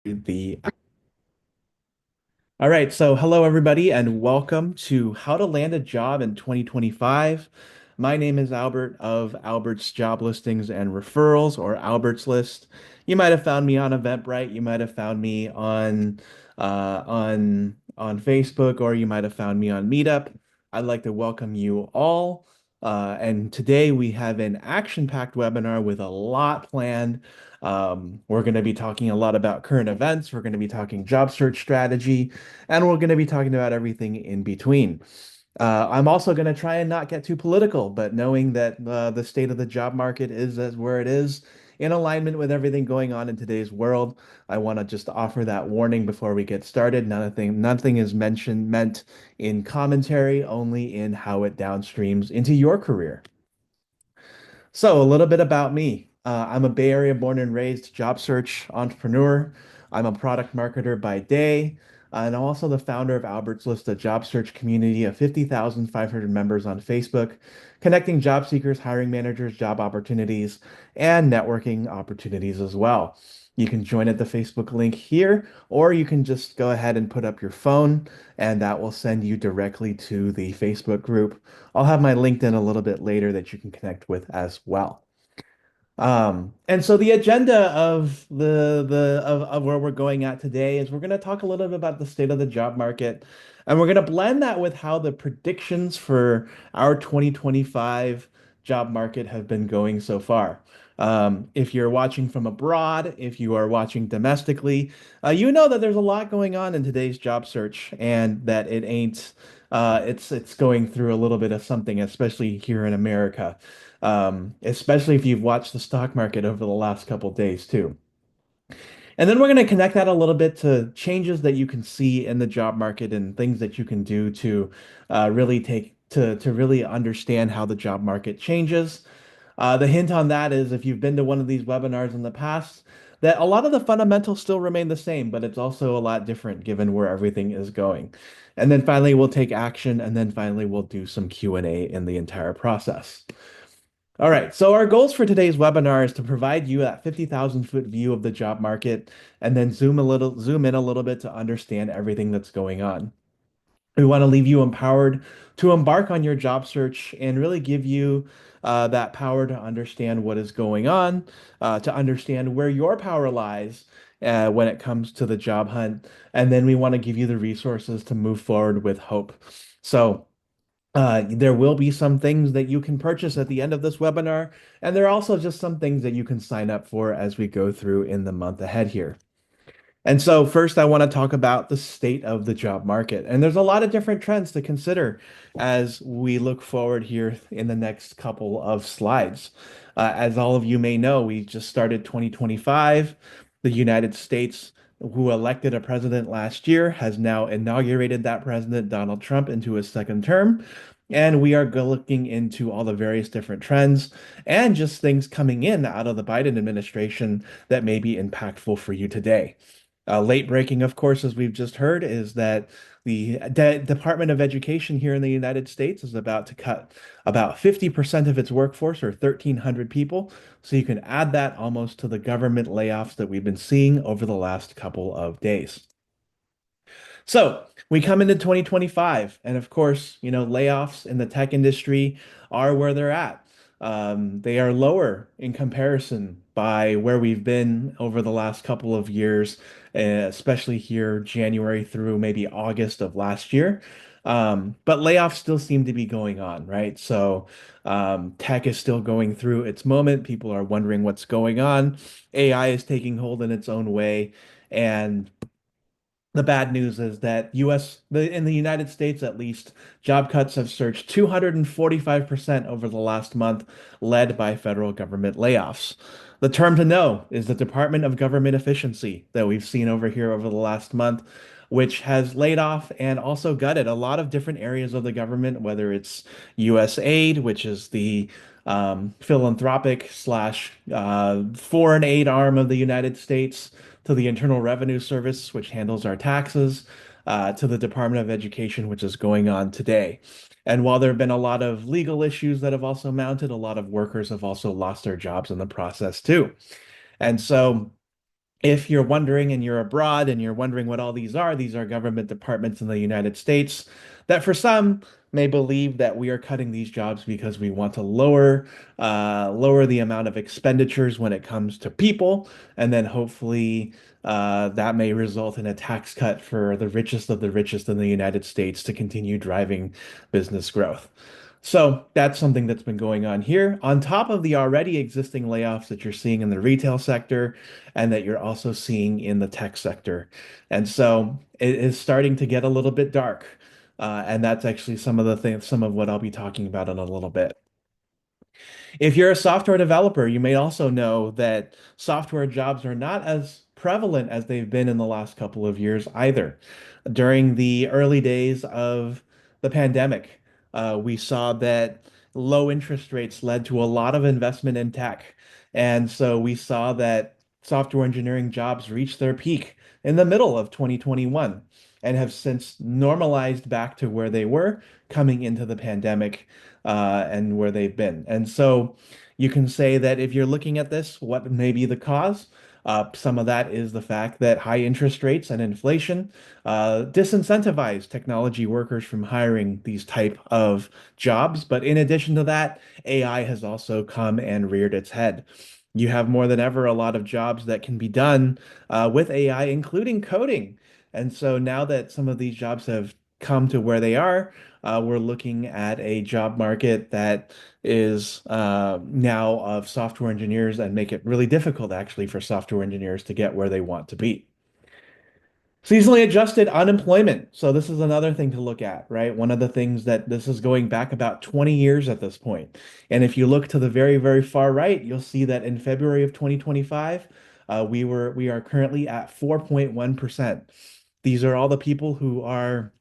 The All right, so hello everybody and welcome to How to Land a Job in 2025. My name is Albert of Albert's Job Listings and Referrals, or Albert's List. You might have found me on Eventbrite, you might have found me on Facebook, or you might have found me on Meetup. I'd like to welcome you all. And today we have an action-packed webinar with a lot planned. We're going to be talking a lot about current events. We're going to be talking job search strategy, and we're going to be talking about everything in between. I'm also going to try and not get too political, but knowing that the state of the job market is as where it is, in alignment with everything going on in today's world, I want to just offer that warning before we get started. Nothing is meant in commentary, only in how it downstreams into your career. So, a little bit about me. I'm a Bay Area born and raised job search entrepreneur. I'm a product marketer by day, and I'm also the founder of Albert's List, a job search community of 50,500 members on Facebook, connecting job seekers, hiring managers, job opportunities, and networking opportunities as well. You can join at the Facebook link here, or you can just go ahead and put up your phone, and that will send you directly to the Facebook group. I'll have my LinkedIn a little bit later that you can connect with as well. And so the agenda of of where we're going at today is we're going to talk a little bit about the state of the job market, and we're going to blend that with how the predictions for our 2025 job market have been going so far. If you're watching from abroad, if you are watching domestically, you know that there's a lot going on in today's job search, and that it ain't it's going through a little bit of something, especially here in America, especially if you've watched the stock market over the last couple of days too. And then we're going to connect that a little bit to changes that you can see in the job market and things that you can do to really take to really understand how the job market changes. The hint on that is if you've been to one of these webinars in the past, that a lot of the fundamentals still remain the same, but it's also a lot different given where everything is going. And then finally, we'll take action, and then finally, we'll do some Q&A in the entire process. All right, so our goals for today's webinar is to provide you that 50,000-foot view of the job market and then zoom in a little bit to understand everything that's going on. We want to leave you empowered to embark on your job search and really give you that power to understand what is going on, to understand where your power lies when it comes to the job hunt. And then we want to give you the resources to move forward with hope. So, there will be some things that you can purchase at the end of this webinar, and there are also just some things that you can sign up for as we go through in the month ahead here. And so first, I want to talk about the state of the job market. And there's a lot of different trends to consider as we look forward here in the next couple of slides. As all of you may know, we just started 2025. The United States, who elected a president last year, has now inaugurated that president, Donald Trump, into his second term. And we are looking into all the various different trends and just things coming in out of the Biden administration that may be impactful for you today. Late breaking, of course, as we've just heard, is that the Department of Education here in the United States is about to cut about 50% of its workforce, or 1,300 people. So you can add that almost to the government layoffs that we've been seeing over the last couple of days. So we come into 2025, and of course, layoffs in the tech industry are where they're at. They are lower in comparison by where we've been over the last couple of years, especially here, January through maybe August of last year. But layoffs still seem to be going on, right? So tech is still going through its moment. People are wondering what's going on. AI is taking hold in its own way. And the bad news is that in the United States at least, job cuts have surged 245% over the last month, led by federal government layoffs. The term to know is the Department of Government Efficiency that we've seen over here over the last month, which has laid off and also gutted a lot of different areas of the government, whether it's U.S. aid, which is the philanthropic slash foreign aid arm of the United States, to the Internal Revenue Service, which handles our taxes, to the Department of Education, which is going on today. And while there have been a lot of legal issues that have also mounted, a lot of workers have also lost their jobs in the process too. And so If you're wondering and you're abroad and you're wondering what all these are government departments in the United States that for some may believe that we are cutting these jobs because we want to lower the amount of expenditures when it comes to people, and then hopefully that may result in a tax cut for the richest of the richest in the United States to continue driving business growth. So that's something that's been going on here, on top of the already existing layoffs that you're seeing in the retail sector and that you're also seeing in the tech sector. And so it is starting to get a little bit dark. And that's actually some of the things, some of what I'll be talking about in a little bit. If you're a software developer, you may also know that software jobs are not as prevalent as they've been in the last couple of years either. During the early days of the pandemic, we saw that low interest rates led to a lot of investment in tech. And so we saw that software engineering jobs reached their peak in the middle of 2021 and have since normalized back to where they were coming into the pandemic and where they've been. And so you can say that if you're looking at this, what may be the cause? Some of that is the fact that high interest rates and inflation disincentivize technology workers from hiring these type of jobs. But in addition to that, AI has also come and reared its head. You have more than ever a lot of jobs that can be done with AI, including coding. And so now that some of these jobs have come to where they are, we're looking at a job market that is now of software engineers and make it really difficult actually for software engineers to get where they want to be. Seasonally adjusted unemployment. So this is another thing to look at, right? One of the things that this is going back about 20 years at this point. And if you look to the very, very far right, you'll see that in February of 2025, we are currently at 4.1%. These are all the people who are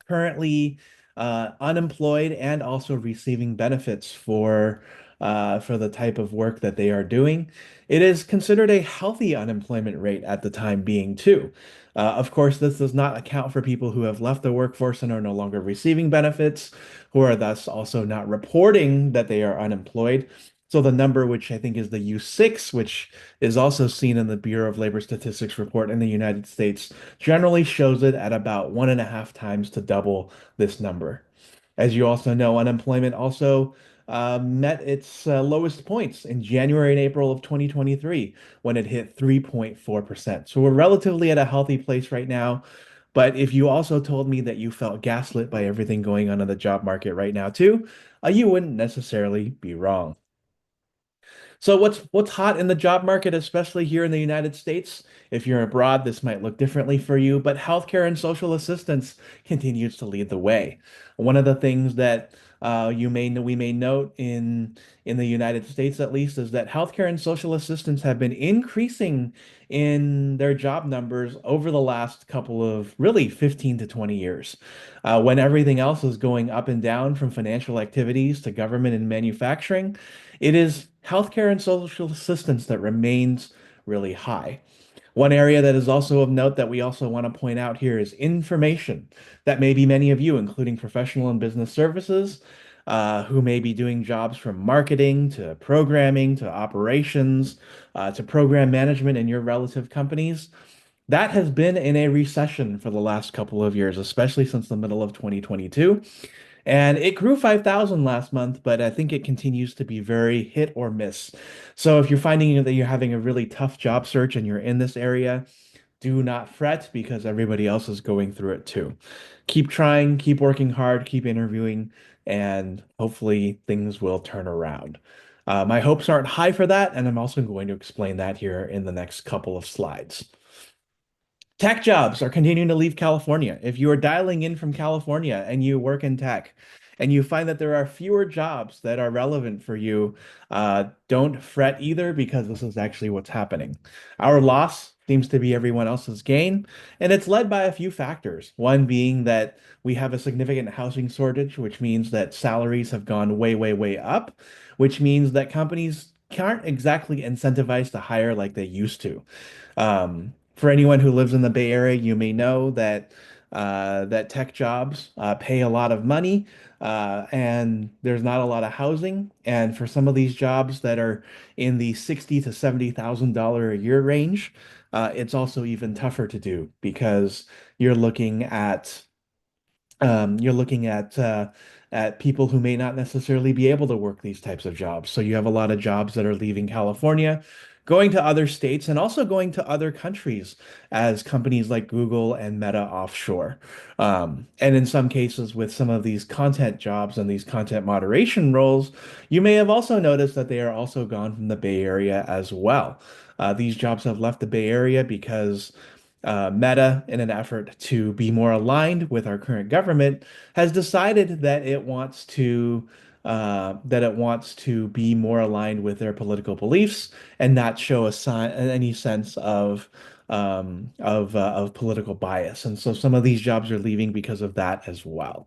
currently unemployed and also receiving benefits for the type of work that they are doing. It is considered a healthy unemployment rate at the time being too. Of course, this does not account for people who have left the workforce and are no longer receiving benefits, who are thus also not reporting that they are unemployed. So the number, which I think is the U6, which is also seen in the Bureau of Labor Statistics report in the United States, generally shows it at about 1.5 times to double this number. As you also know, unemployment also met its lowest points in January and April of 2023 when it hit 3.4%. So we're relatively at a healthy place right now. But if you also told me that you felt gaslit by everything going on in the job market right now too, you wouldn't necessarily be wrong. So what's hot in the job market, especially here in the United States? If you're abroad, this might look differently for you, but healthcare and social assistance continues to lead the way. One of the things that we may note in the United States at least is that healthcare and social assistance have been increasing in their job numbers over the last couple of really 15 to 20 years. When everything else is going up and down from financial activities to government and manufacturing, it is healthcare and social assistance that remains really high. One area that is also of note that we also want to point out here is information. That may be many of you, including professional and business services, who may be doing jobs from marketing to programming to operations to program management in your relative companies. That has been in a recession for the last couple of years, especially since the middle of 2022. And it grew 5,000 last month, but I think it continues to be very hit or miss. So if you're finding that you're having a really tough job search and you're in this area, do not fret because everybody else is going through it too. Keep trying, keep working hard, keep interviewing, and hopefully things will turn around. My hopes aren't high for that, and I'm also going to explain that here in the next couple of slides. Tech jobs are continuing to leave California. If you are dialing in from California and you work in tech and you find that there are fewer jobs that are relevant for you, don't fret either because this is actually what's happening. Our loss seems to be everyone else's gain, and it's led by a few factors. One being that we have a significant housing shortage, which means that salaries have gone way, way, way up, which means that companies aren't exactly incentivized to hire like they used to. For anyone who lives in the Bay Area, you may know that that tech jobs pay a lot of money, and there's not a lot of housing. And for some of these jobs that are in the 60 to $70,000 a year range, it's also even tougher to do because you're looking at you're looking at people who may not necessarily be able to work these types of jobs. So you have a lot of jobs that are leaving California, going to other states, and also going to other countries as companies like Google and Meta offshore. And in some cases, with some of these content jobs and these content moderation roles, you may have also noticed that they are also gone from the Bay Area as well. These jobs have left the Bay Area because Meta, in an effort to be more aligned with our current government, has decided that it wants to be more aligned with their political beliefs and not show a sign any sense of political bias. And so some of these jobs are leaving because of that as well.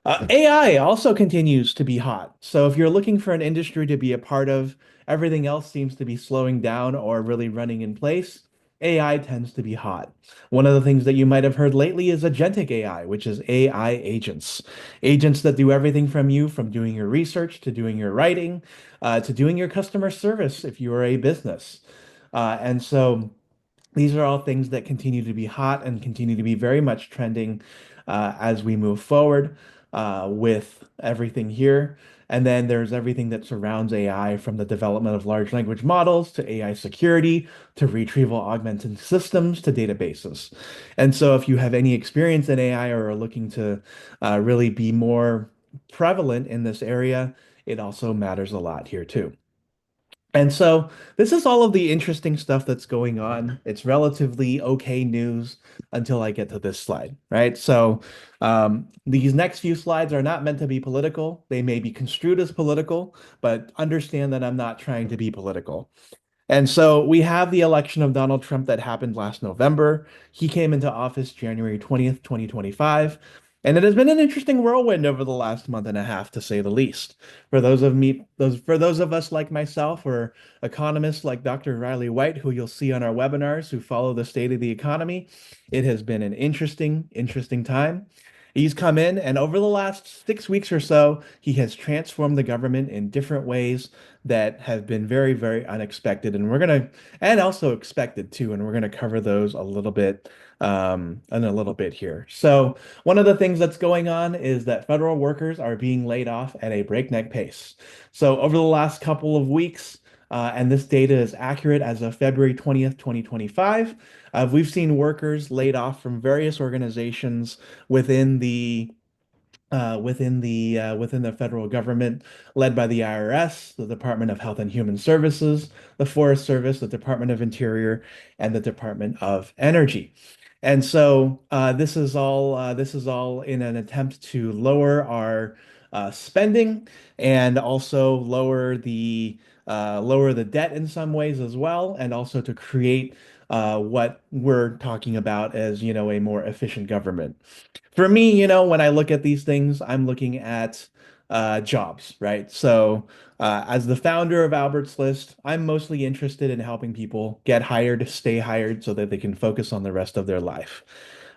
AI also continues to be hot. So if you're looking for an industry to be a part of, everything else seems to be slowing down or really running in place. AI tends to be hot. One of the things that you might have heard lately is agentic AI, which is AI agents. Agents that do everything from you, from doing your research to doing your writing, to doing your customer service if you are a business. And so these are all things that continue to be hot and continue to be very much trending as we move forward with everything here. And then there's everything that surrounds AI, from the development of large language models to AI security to retrieval augmented systems to databases. And so if you have any experience in AI or are looking to really be more prevalent in this area, it also matters a lot here too. And so this is all of the interesting stuff that's going on. It's relatively okay news until I get to this slide, right? So these next few slides are not meant to be political. They may be construed as political, but understand that I'm not trying to be political. And so we have the election of Donald Trump that happened last November. He came into office January 20th, 2025. And it has been an interesting whirlwind over the last month and a half, to say the least. For those of us like myself, or economists like Dr. Riley White, who you'll see on our webinars, who follow the state of the economy, it has been an interesting time. He's come in, and over the last 6 weeks or so, he has transformed the government in different ways that have been very unexpected, and also expected too. And we're gonna cover those a little bit in a little bit here. So one of the things that's going on is that federal workers are being laid off at a breakneck pace. So over the last couple of weeks, and this data is accurate as of February 20th, 2025. We've seen workers laid off from various organizations within within the federal government, led by the IRS, the Department of Health and Human Services, the Forest Service, the Department of Interior, and the Department of Energy. And so this is all in an attempt to lower our spending, and also lower the debt in some ways as well, and also to create what we're talking about as, a more efficient government. For me, when I look at these things, I'm looking at jobs, right? So, as the founder of Albert's List, I'm mostly interested in helping people get hired, stay hired, so that they can focus on the rest of their life.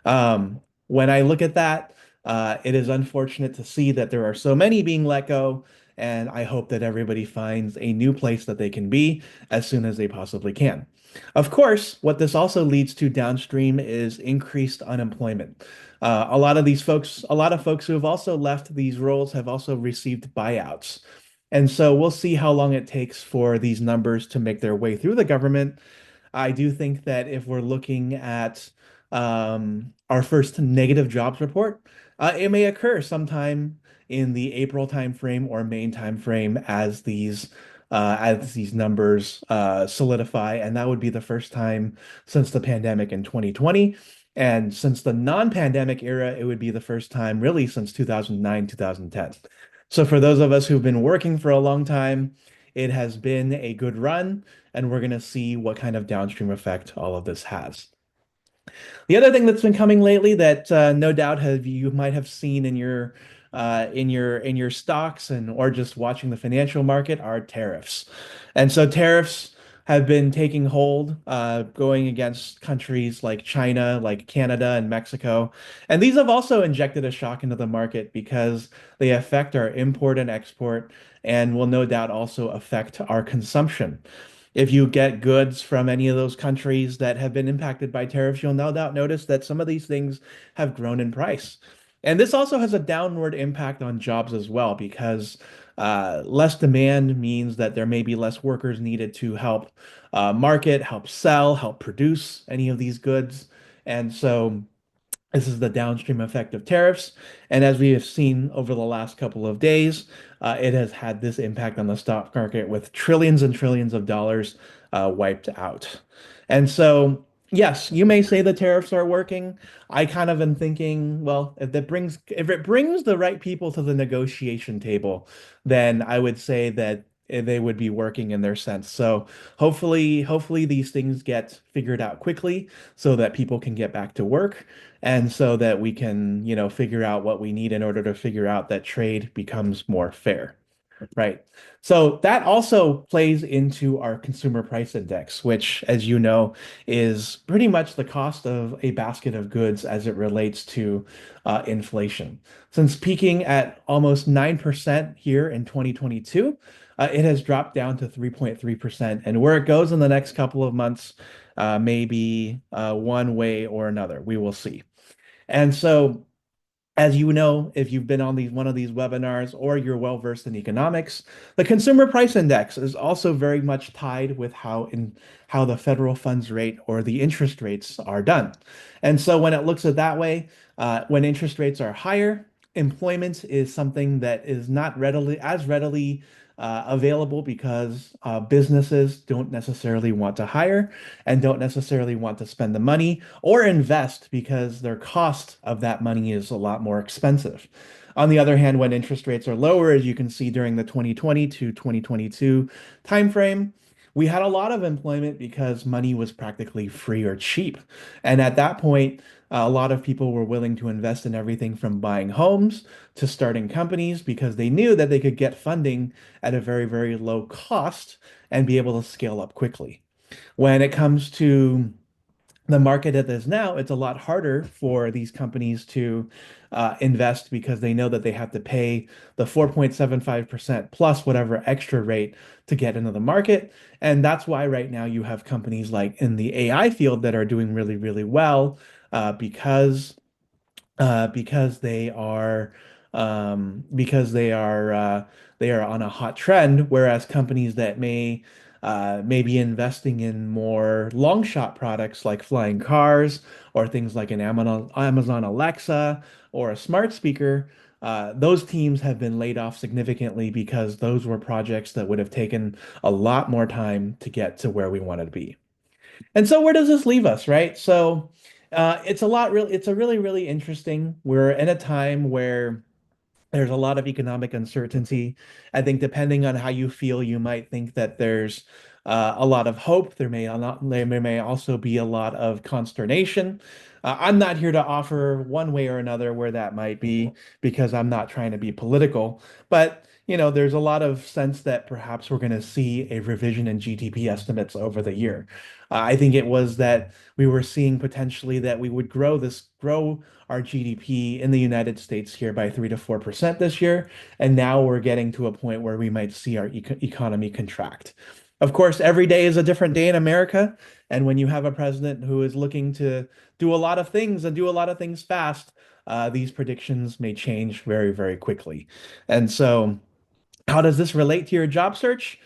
When I look at that, it is unfortunate to see that there are so many being let go, and I hope that everybody finds a new place that they can be as soon as they possibly can. Of course, what this also leads to downstream is increased unemployment. A lot of folks who have also left these roles have also received buyouts. And so we'll see how long it takes for these numbers to make their way through the government. I do think that if we're looking at our first negative jobs report, it may occur sometime in the April timeframe or May timeframe as these numbers solidify, and that would be the first time since the pandemic in 2020. And since the non-pandemic era, it would be the first time really since 2009, 2010. So for those of us who've been working for a long time, it has been a good run, and we're going to see what kind of downstream effect all of this has. The other thing that's been coming lately that no doubt have you might have seen in your stocks and or just watching the financial market are tariffs. And so tariffs have been taking hold, going against countries like China, like Canada and Mexico. And these have also injected a shock into the market because they affect our import and export and will no doubt also affect our consumption. If you get goods from any of those countries that have been impacted by tariffs, you'll no doubt notice that some of these things have grown in price. And this also has a downward impact on jobs as well, because less demand means that there may be less workers needed to help market, help sell, help produce any of these goods. And so this is the downstream effect of tariffs. And as we have seen over the last couple of days, it has had this impact on the stock market with trillions and trillions of dollars wiped out. And so, yes, you may say the tariffs are working. I kind of am thinking, well, if it brings the right people to the negotiation table, then I would say that they would be working in their sense. So hopefully these things get figured out quickly so that people can get back to work and so that we can, figure out what we need in order to figure out that trade becomes more fair. Right. So that also plays into our consumer price index, which, as you know, is pretty much the cost of a basket of goods as it relates to inflation. Since peaking at almost 9% here in 2022, it has dropped down to 3.3%. And where it goes in the next couple of months, maybe one way or another. We will see. And so, as you know, if you've been on one of these webinars or you're well versed in economics, the consumer price index is also very much tied with how the federal funds rate or the interest rates are done. And so when it looks at that way, when interest rates are higher, employment is something that is not readily available because businesses don't necessarily want to hire and don't necessarily want to spend the money or invest because their cost of that money is a lot more expensive. On the other hand, when interest rates are lower, as you can see during the 2020 to 2022 timeframe, we had a lot of employment because money was practically free or cheap. And at that point, a lot of people were willing to invest in everything from buying homes to starting companies because they knew that they could get funding at a very, very low cost and be able to scale up quickly. When it comes to the market it is now, it's a lot harder for these companies to invest because they know that they have to pay the 4.75% plus whatever extra rate to get into the market. And that's why right now you have companies like in the AI field that are doing really, really well because they are on a hot trend, whereas companies that may be investing in more long shot products like flying cars or things like an Amazon Alexa or a smart speaker, those teams have been laid off significantly because those were projects that would have taken a lot more time to get to where we wanted to be. And so where does this leave us, right? So it's a really, really interesting. We're in a time where there's a lot of economic uncertainty. I think depending on how you feel, you might think that there's a lot of hope. There may also be a lot of consternation. I'm not here to offer one way or another where that might be because I'm not trying to be political. But there's a lot of sense that perhaps we're going to see a revision in GDP estimates over the year. I think it was that we were seeing potentially that we would grow our GDP in the United States here by 3 to 4% this year. And now we're getting to a point where we might see our economy contract. Of course, every day is a different day in America. And when you have a president who is looking to do a lot of things and do a lot of things fast, these predictions may change very, very quickly. And so, how does this relate to your job search?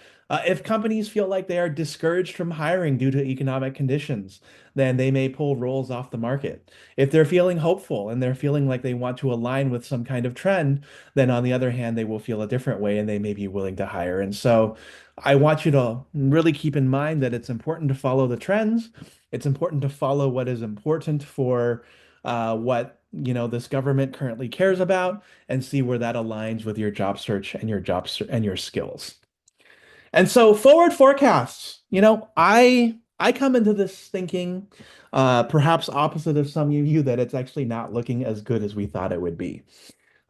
If companies feel like they are discouraged from hiring due to economic conditions, then they may pull roles off the market. If they're feeling hopeful and they're feeling like they want to align with some kind of trend, then on the other hand, they will feel a different way and they may be willing to hire. And so I want you to really keep in mind that it's important to follow the trends. It's important to follow what is important for what this government currently cares about and see where that aligns with your job search and and your skills. And so forward forecasts, I come into this thinking, perhaps opposite of some of you, that it's actually not looking as good as we thought it would be.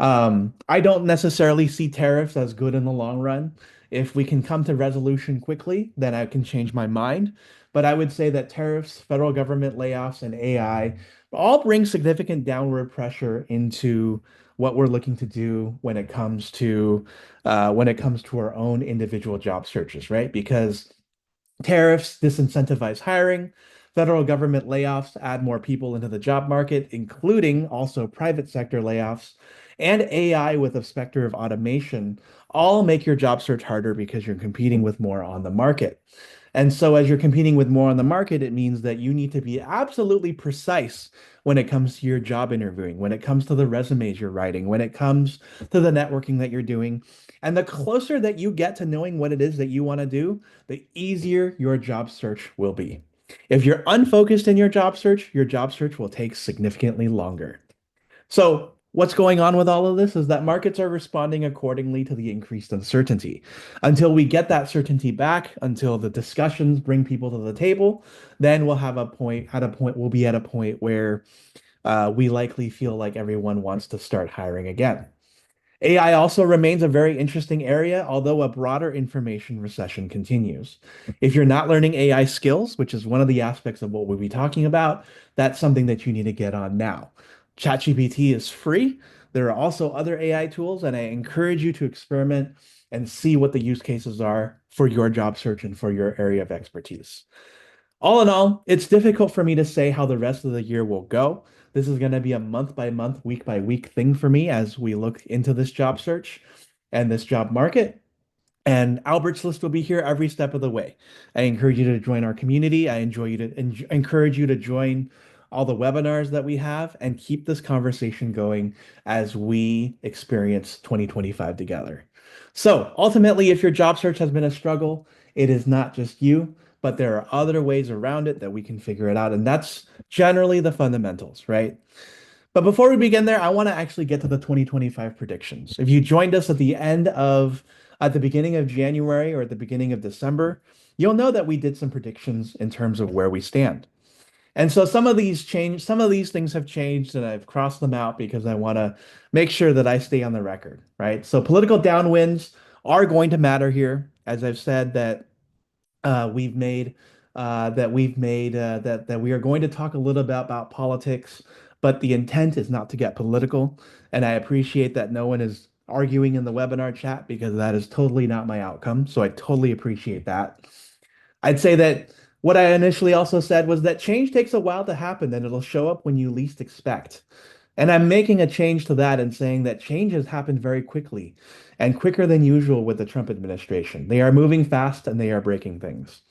I don't necessarily see tariffs as good in the long run. If we can come to resolution quickly, then I can change my mind. But I would say that tariffs, federal government layoffs, and AI all bring significant downward pressure into what we're looking to do when it comes to our own individual job searches, right? Because tariffs disincentivize hiring. Federal government layoffs add more people into the job market, including also private sector layoffs. And AI with a specter of automation all make your job search harder because you're competing with more on the market. And so, as you're competing with more on the market, it means that you need to be absolutely precise when it comes to your job interviewing, when it comes to the resumes you're writing, when it comes to the networking that you're doing. And the closer that you get to knowing what it is that you want to do, the easier your job search will be. If you're unfocused in your job search will take significantly longer. So, what's going on with all of this is that markets are responding accordingly to the increased uncertainty. Until we get that certainty back, until the discussions bring people to the table, then we'll be at a point where we likely feel like everyone wants to start hiring again. AI also remains a very interesting area, although a broader information recession continues. If you're not learning AI skills, which is one of the aspects of what we'll be talking about, that's something that you need to get on now. ChatGPT is free. There are also other AI tools, and I encourage you to experiment and see what the use cases are for your job search and for your area of expertise. All in all, it's difficult for me to say how the rest of the year will go. This is going to be a month by month, week by week thing for me as we look into this job search and this job market. And Albert's List will be here every step of the way. I encourage you to join our community. Encourage you to join all the webinars that we have and keep this conversation going as we experience 2025 together. So ultimately, if your job search has been a struggle, it is not just you, but there are other ways around it that we can figure it out. And that's generally the fundamentals, right? But before we begin there, I want to actually get to the 2025 predictions. If you joined us at the beginning of January or at the beginning of December, you'll know that we did some predictions in terms of where we stand. And so some of these things have changed and I've crossed them out because I want to make sure that I stay on the record, right? So political downwinds are going to matter here. As I've said that we've made that we are going to talk a little bit about politics, but the intent is not to get political. And I appreciate that no one is arguing in the webinar chat because that is totally not my outcome. So I totally appreciate that. I'd say that what I initially also said was that change takes a while to happen and it'll show up when you least expect. And I'm making a change to that and saying that change has happened very quickly and quicker than usual with the Trump administration. They are moving fast and they are breaking things.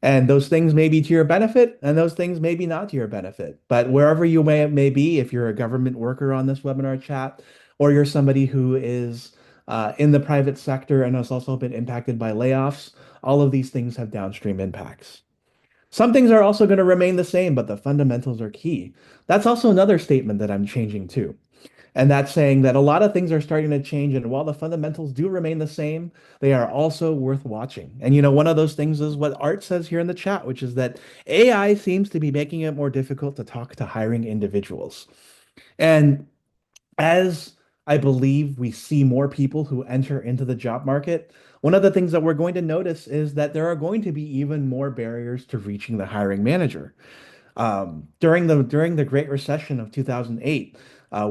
And those things may be to your benefit, and those things may be not to your benefit. But wherever you may be, if you're a government worker on this webinar chat, or you're somebody who is in the private sector and has also been impacted by layoffs, all of these things have downstream impacts. Some things are also going to remain the same, but the fundamentals are key. That's also another statement that I'm changing too. And that's saying that a lot of things are starting to change. And while the fundamentals do remain the same, they are also worth watching. And one of those things is what Art says here in the chat, which is that AI seems to be making it more difficult to talk to hiring individuals. And as I believe we see more people who enter into the job market, one of the things that we're going to notice is that there are going to be even more barriers to reaching the hiring manager. During the Great Recession of 2008,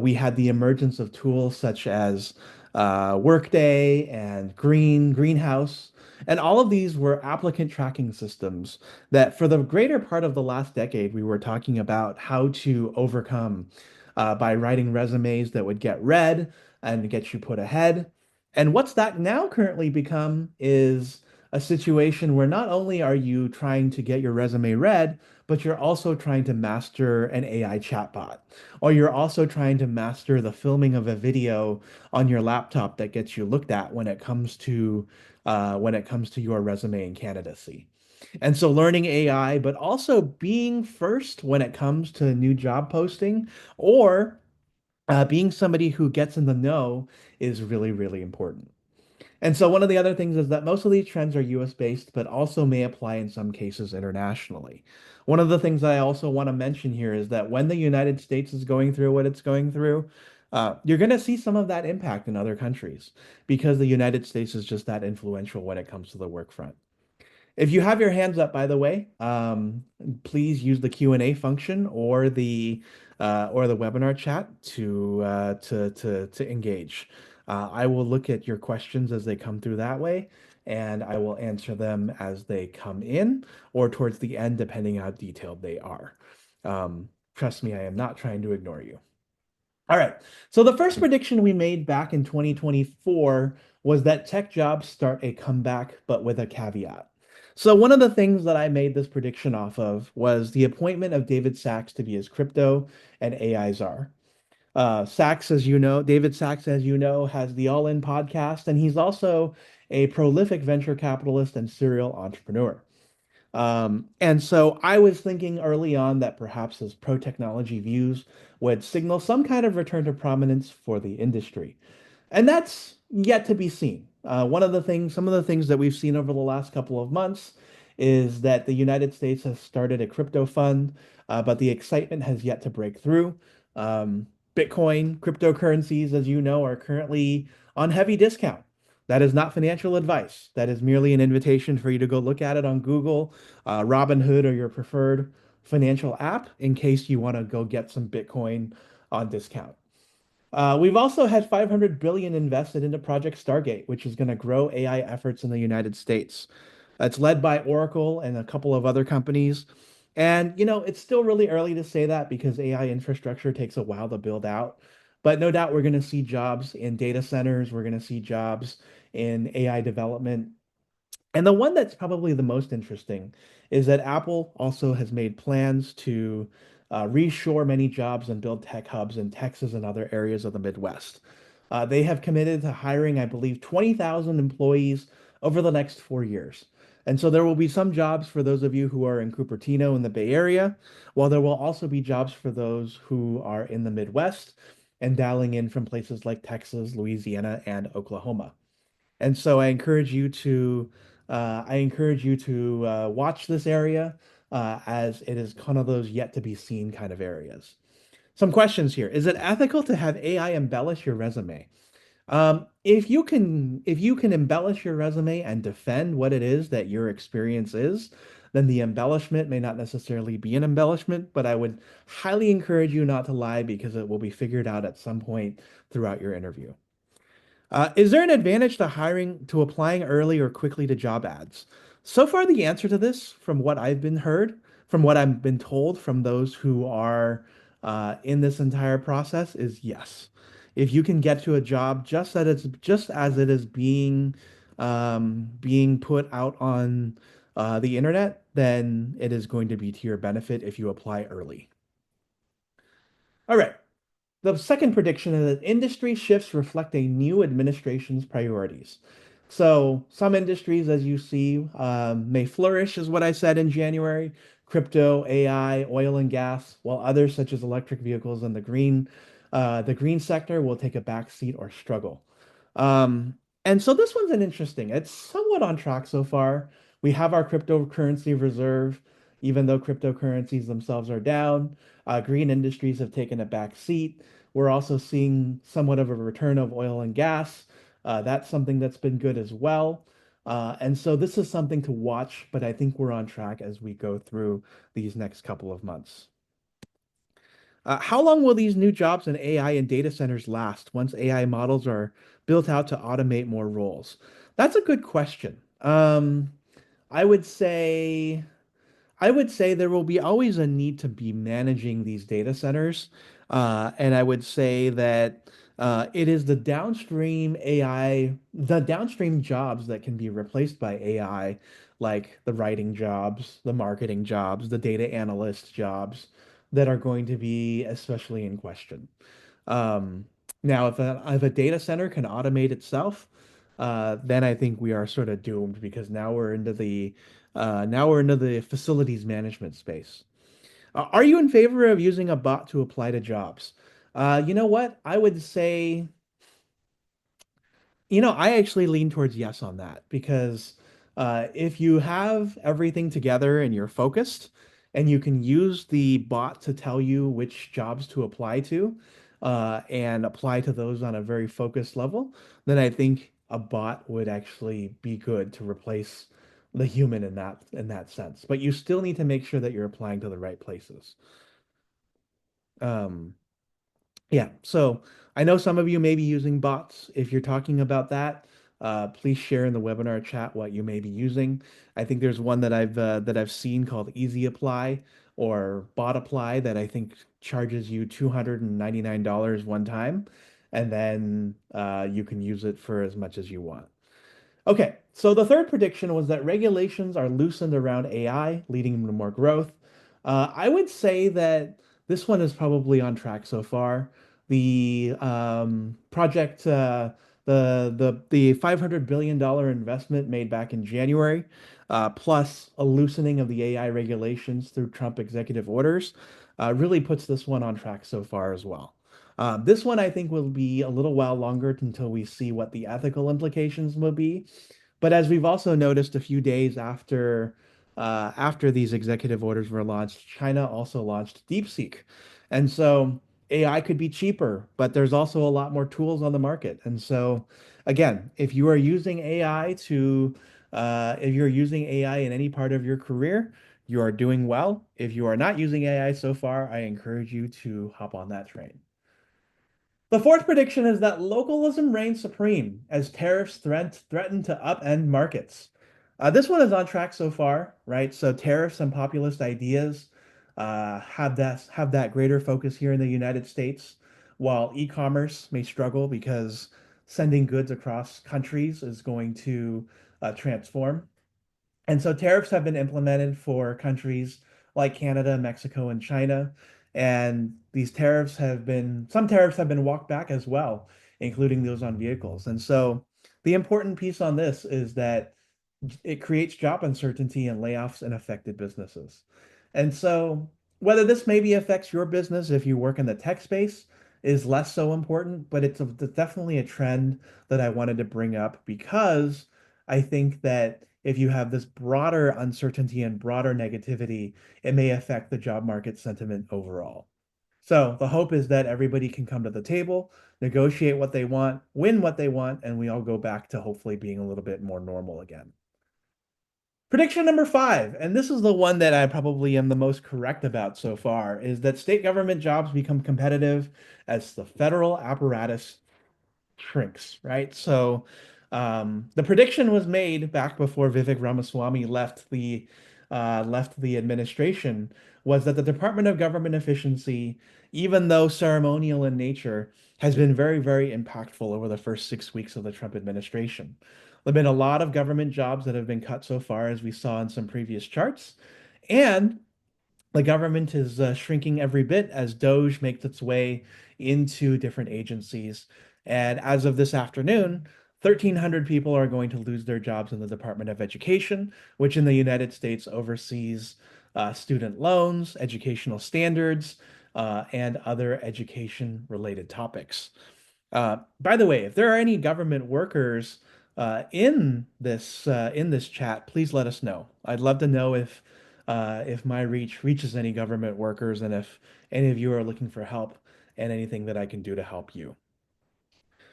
we had the emergence of tools such as Workday and Greenhouse, and all of these were applicant tracking systems that, for the greater part of the last decade, we were talking about how to overcome by writing resumes that would get read and get you put ahead. And what's that now currently become is a situation where not only are you trying to get your resume read, but you're also trying to master an AI chatbot, or you're also trying to master the filming of a video on your laptop that gets you looked at when it comes to your resume and candidacy. And so learning AI, but also being first when it comes to new job posting, or being somebody who gets in the know is really, really important. And so one of the other things is that most of these trends are US based, but also may apply in some cases internationally. One of the things I also want to mention here is that when the United States is going through what it's going through, You're going to see some of that impact in other countries because the United States is just that influential when it comes to the work front. If you have your hands up, by the way, please use the Q&A function or the webinar chat to engage. I will look at your questions as they come through that way, and I will answer them as they come in or towards the end, depending how detailed they are. Trust me, I am not trying to ignore you. All right. So the first prediction we made back in 2024 was that tech jobs start a comeback, but with a caveat. So one of the things that I made this prediction off of was the appointment of David Sachs to be his crypto and AI czar. Sachs, as you know, David Sachs, as you know, has the All In podcast, and he's also a prolific venture capitalist and serial entrepreneur. And so I was thinking early on that perhaps his pro-technology views would signal some kind of return to prominence for the industry. And that's yet to be seen. Some of the things that we've seen over the last couple of months is that the United States has started a crypto fund, but the excitement has yet to break through. Um, Bitcoin, cryptocurrencies, as you know, are currently on heavy discount. That is not financial advice. That is merely an invitation for you to go look at it on Google, Robinhood, or your preferred financial app in case you want to go get some Bitcoin on discount. We've also had 500 billion invested into Project Stargate, which is going to grow AI efforts in the United States. It's led by Oracle and a couple of other companies. And, it's still really early to say that because AI infrastructure takes a while to build out. But no doubt we're going to see jobs in data centers. We're going to see jobs in AI development. And the one that's probably the most interesting is that Apple also has made plans to reshore many jobs and build tech hubs in Texas and other areas of the Midwest. They have committed to hiring, I believe, 20,000 employees over the next 4 years. And so there will be some jobs for those of you who are in Cupertino in the Bay Area, while there will also be jobs for those who are in the Midwest and dialing in from places like Texas, Louisiana, and Oklahoma. And so I encourage you to watch this area as it is kind of those yet to be seen kind of areas. Some questions here. Is it ethical to have AI embellish your resume? If you can embellish your resume and defend what it is that your experience is, then the embellishment may not necessarily be an embellishment, but I would highly encourage you not to lie because it will be figured out at some point throughout your interview. Is there an advantage to applying early or quickly to job ads? So far, the answer to this, from what I've been told from those who are in this entire process, is yes. If you can get to a job just as it is being put out on the internet, then it is going to be to your benefit if you apply early. All right. The second prediction is that industry shifts reflect a new administration's priorities. So, some industries, as you see, may flourish, is what I said in January: crypto, AI, oil and gas, while others, such as electric vehicles and the green sector, will take a back seat or struggle. Um, and so this one's an interesting. It's somewhat on track so far. We have our cryptocurrency reserve, even though cryptocurrencies themselves are down. Green industries have taken a back seat. We're also seeing somewhat of a return of oil and gas. That's something that's been good as well. And so this is something to watch, but I think we're on track as we go through these next couple of months. How long will these new jobs in AI and data centers last once AI models are built out to automate more roles? That's a good question. I would say. I would say there will be always a need to be managing these data centers. And I would say that it is the downstream jobs that can be replaced by AI, like the writing jobs, the marketing jobs, the data analyst jobs, that are going to be especially in question. Um, Now, if a data center can automate itself, then I think we are sort of doomed because now we're into the facilities management space. Are you in favor of using a bot to apply to jobs? You know what? I would say, I actually lean towards yes on that because if you have everything together and you're focused and you can use the bot to tell you which jobs to apply to, and apply to those on a very focused level, then I think a bot would actually be good to replace the human in that sense. But you still need to make sure that you're applying to the right places. Um, Yeah, so I know some of you may be using bots. If you're talking about that, please share in the webinar chat what you may be using. I think there's one that I've seen called Easy Apply or Bot Apply that I think charges you $299 one time, and then you can use it for as much as you want. Okay, so the third prediction was that regulations are loosened around AI, leading to more growth. I would say that this one is probably on track so far. The project, the $500 billion investment made back in January, plus a loosening of the AI regulations through Trump executive orders, really puts this one on track so far as well. This one I think will be a little while longer until we see what the ethical implications will be. But as we've also noticed a few days after these executive orders were launched, China also launched DeepSeek. And so AI could be cheaper, but there's also a lot more tools on the market. And so again, if you're using AI in any part of your career, you are doing well. If you are not using AI so far, I encourage you to hop on that train. The fourth prediction is that localism reigns supreme as tariffs threaten to upend markets. This one is on track so far, right? So tariffs and populist ideas have that greater focus here in the United States, while e-commerce may struggle because sending goods across countries is going to transform. And so tariffs have been implemented for countries like Canada, Mexico, and China. And some tariffs have been walked back as well, including those on vehicles. And so the important piece on this is that it creates job uncertainty and layoffs in affected businesses. And so, whether this maybe affects your business if you work in the tech space is less so important, but it's definitely a trend that I wanted to bring up because I think that if you have this broader uncertainty and broader negativity, it may affect the job market sentiment overall. So, the hope is that everybody can come to the table, negotiate what they want, win what they want, and we all go back to hopefully being a little bit more normal again. Prediction number five, and this is the one that I probably am the most correct about so far, is that state government jobs become competitive as the federal apparatus shrinks, right? So the prediction was made back before Vivek Ramaswamy left the administration, was that the Department of Government Efficiency, even though ceremonial in nature, has been very, very impactful over the first 6 weeks of the Trump administration. There have been a lot of government jobs that have been cut so far, as we saw in some previous charts. And the government is shrinking every bit as Doge makes its way into different agencies. And as of this afternoon, 1,300 people are going to lose their jobs in the Department of Education, which in the United States oversees student loans, educational standards, and other education related topics. By the way, if there are any government workers in this chat, please let us know. I'd love to know if my reach reaches any government workers and if any of you are looking for help and anything that I can do to help you.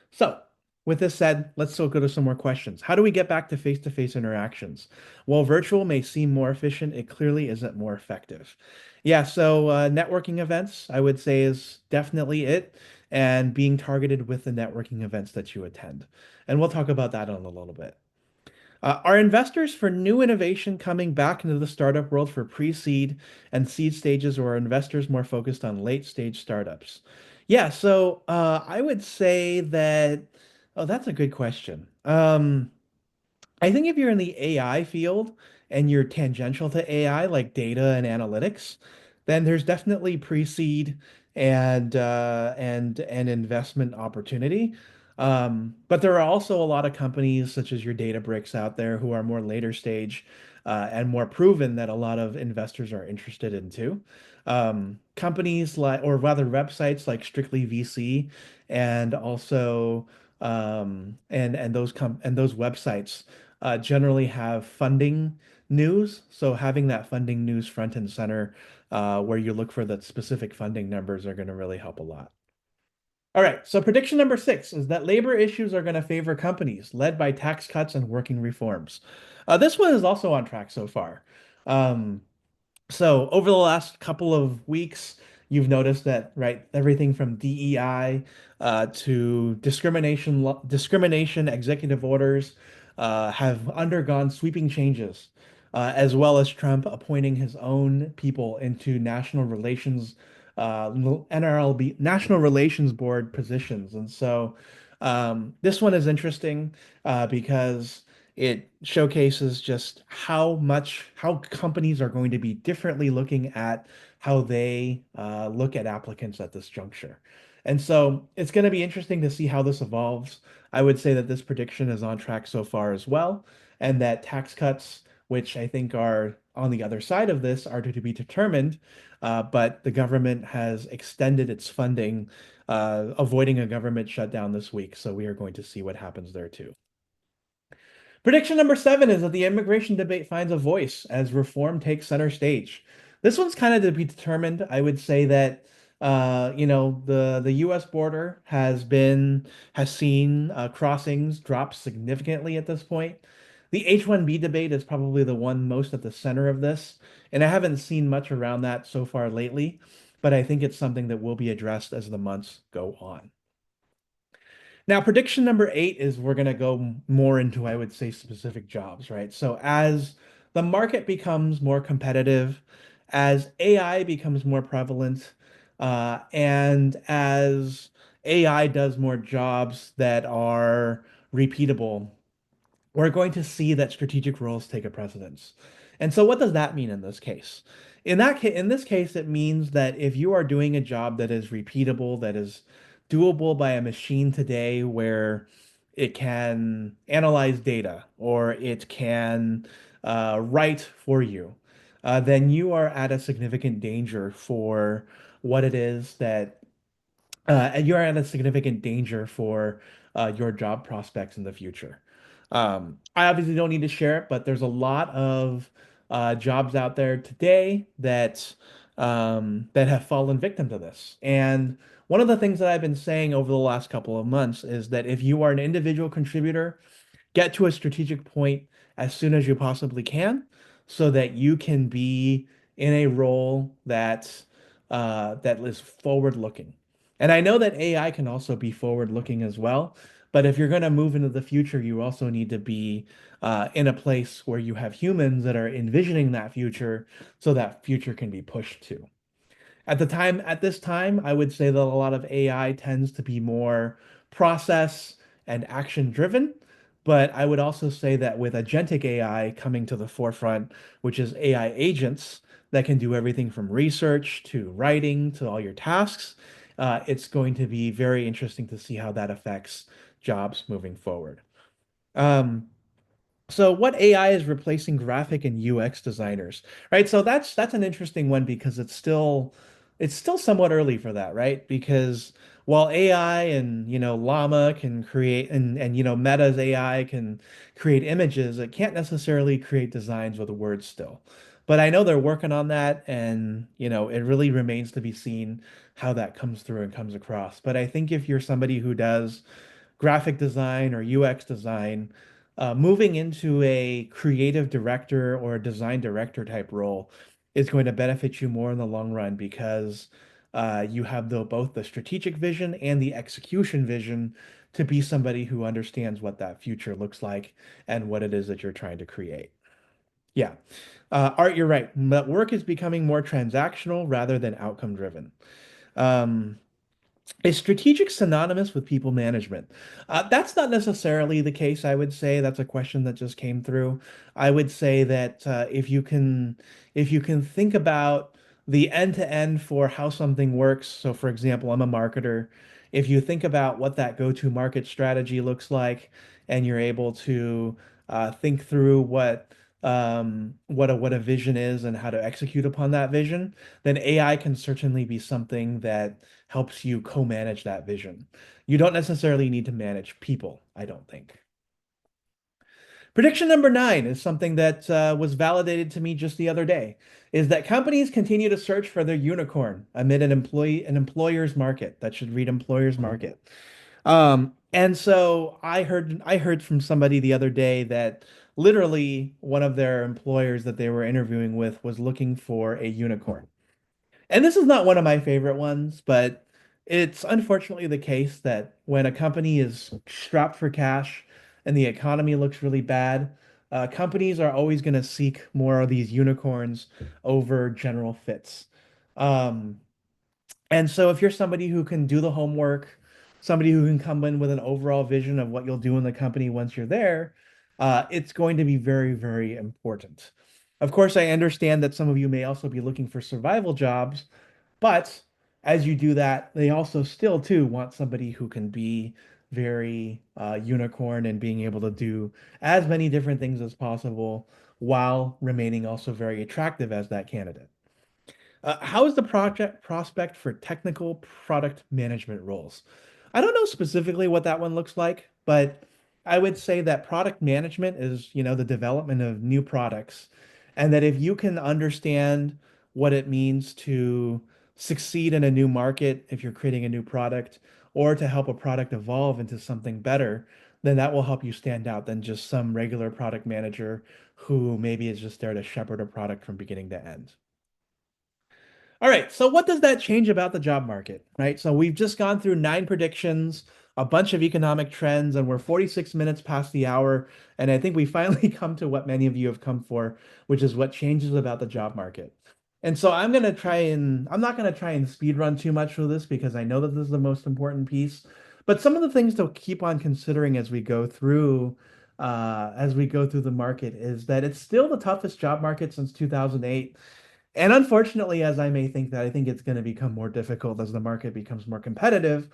So, with this said, let's still go to some more questions. How do we get back to face-to-face interactions? While virtual may seem more efficient, it clearly isn't more effective. Yeah, so networking events, I would say, is definitely it, and being targeted with the networking events that you attend. And we'll talk about that in a little bit. Are investors for new innovation coming back into the startup world for pre-seed and seed stages, or are investors more focused on late-stage startups? Yeah, so I would say that, oh, that's a good question. I think if you're in the AI field and you're tangential to AI, like data and analytics, then there's definitely pre-seed and investment opportunity. But there are also a lot of companies such as your Databricks out there who are more later stage and more proven that a lot of investors are interested in too. Companies like, or rather, websites like Strictly VC and also and those websites generally have funding news. So having that funding news front and center, where you look for the specific funding numbers, are going to really help a lot. All right, so prediction number six is that labor issues are going to favor companies led by tax cuts and working reforms. This one is also on track so far. Um, So over the last couple of weeks, you've noticed that, right, everything from DEI to discrimination executive orders have undergone sweeping changes, as well as Trump appointing his own people into NRLB, National Relations Board positions. And so this one is interesting because it showcases just how companies are going to be differently looking at how they look at applicants at this juncture. And so it's going to be interesting to see how this evolves. I would say that this prediction is on track so far as well, and that tax cuts, which I think are on the other side of this, are to be determined. But the government has extended its funding, avoiding a government shutdown this week. So we are going to see what happens there too. Prediction number seven is that the immigration debate finds a voice as reform takes center stage. This one's kind of to be determined. I would say that the U.S. border has seen crossings drop significantly at this point. The H-1B debate is probably the one most at the center of this, and I haven't seen much around that so far lately, but I think it's something that will be addressed as the months go on. Now, prediction number eight is we're going to go more into, I would say, specific jobs, right? So, as the market becomes more competitive, as AI becomes more prevalent, and as AI does more jobs that are repeatable, we're going to see that strategic roles take a precedence. And so what does that mean in this case? In this case, it means that if you are doing a job that is repeatable, that is doable by a machine today, where it can analyze data or it can write for you, then you are at a significant danger for what it is that and you're at a significant danger for your job prospects in the future. I obviously don't need to share it, but there's a lot of jobs out there today that have fallen victim to this. And one of the things that I've been saying over the last couple of months is that if you are an individual contributor, get to a strategic point as soon as you possibly can so that you can be in a role that is forward looking. And I know that AI can also be forward looking as well, but if you're going to move into the future, you also need to be in a place where you have humans that are envisioning that future so that future can be pushed to. At this time, I would say that a lot of AI tends to be more process and action driven. But I would also say that with agentic AI coming to the forefront, which is AI agents that can do everything from research to writing to all your tasks, it's going to be very interesting to see how that affects jobs moving forward. Um, so what AI is replacing graphic and UX designers, right? So that's an interesting one because it's still somewhat early for that, right? Because while AI and Llama can create and Meta's AI can create images, it can't necessarily create designs with words still. But I know they're working on that, and it really remains to be seen how that comes through and comes across. But I think if you're somebody who does graphic design or UX design, moving into a creative director or a design director type role is going to benefit you more in the long run because you have both the strategic vision and the execution vision to be somebody who understands what that future looks like and what it is that you're trying to create. Yeah. Art, you're right. But work is becoming more transactional rather than outcome driven. Um, is strategic synonymous with people management? That's not necessarily the case, I would say. That's a question that just came through. I would say that if you can think about the end to end for how something works. So, for example, I'm a marketer. If you think about what that go-to market strategy looks like, and you're able to think through what a vision is and how to execute upon that vision, then AI can certainly be something that helps you co-manage that vision. You don't necessarily need to manage people, I don't think. Prediction number nine is something that was validated to me just the other day, is that companies continue to search for their unicorn amid an employer's market. That should read employer's market. And so I heard from somebody the other day that literally one of their employers that they were interviewing with was looking for a unicorn. And this is not one of my favorite ones, but it's unfortunately the case that when a company is strapped for cash and the economy looks really bad, companies are always going to seek more of these unicorns over general fits. Um, and so if you're somebody who can do the homework, somebody who can come in with an overall vision of what you'll do in the company once you're there, it's going to be very, very important. Of course, I understand that some of you may also be looking for survival jobs, but as you do that, they also still too want somebody who can be very unicorn and being able to do as many different things as possible while remaining also very attractive as that candidate. How is the project prospect for technical product management roles? I don't know specifically what that one looks like, but I would say that product management is, the development of new products, and that if you can understand what it means to succeed in a new market, if you're creating a new product, or to help a product evolve into something better, then that will help you stand out than just some regular product manager who maybe is just there to shepherd a product from beginning to end. All right, so what does that change about the job market, right? So we've just gone through nine predictions, a bunch of economic trends, and we're 46 minutes past the hour. And I think we finally come to what many of you have come for, which is what changes about the job market. And so I'm not going to try and speed run too much for this because I know that this is the most important piece. But some of the things to keep on considering as we go through the market is that it's still the toughest job market since 2008. And unfortunately, as I may think that, I think it's going to become more difficult as the market becomes more competitive,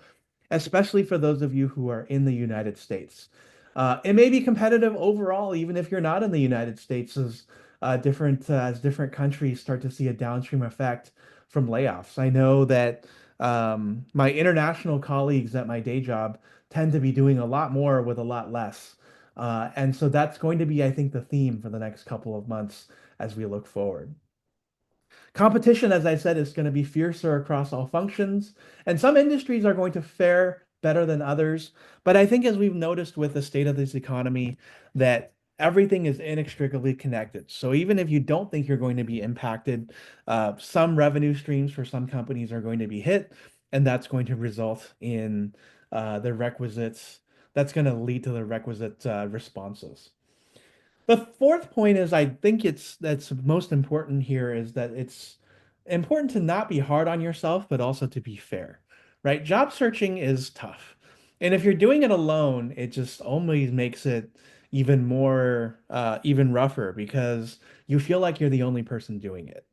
especially for those of you who are in the United States. It may be competitive overall, even if you're not in the United States, as different countries start to see a downstream effect from layoffs. I know that my international colleagues at my day job tend to be doing a lot more with a lot less. And so that's going to be, I think, the theme for the next couple of months as we look forward. Competition, as I said, is going to be fiercer across all functions, and some industries are going to fare better than others. But I think, as we've noticed with the state of this economy, that everything is inextricably connected. So even if you don't think you're going to be impacted, some revenue streams for some companies are going to be hit, and that's going to result in the requisites. That's going to lead to the requisite responses. The fourth point is I think that's most important here is that it's important to not be hard on yourself, but also to be fair, right? Job searching is tough. And if you're doing it alone, it just only makes it even rougher because you feel like you're the only person doing it.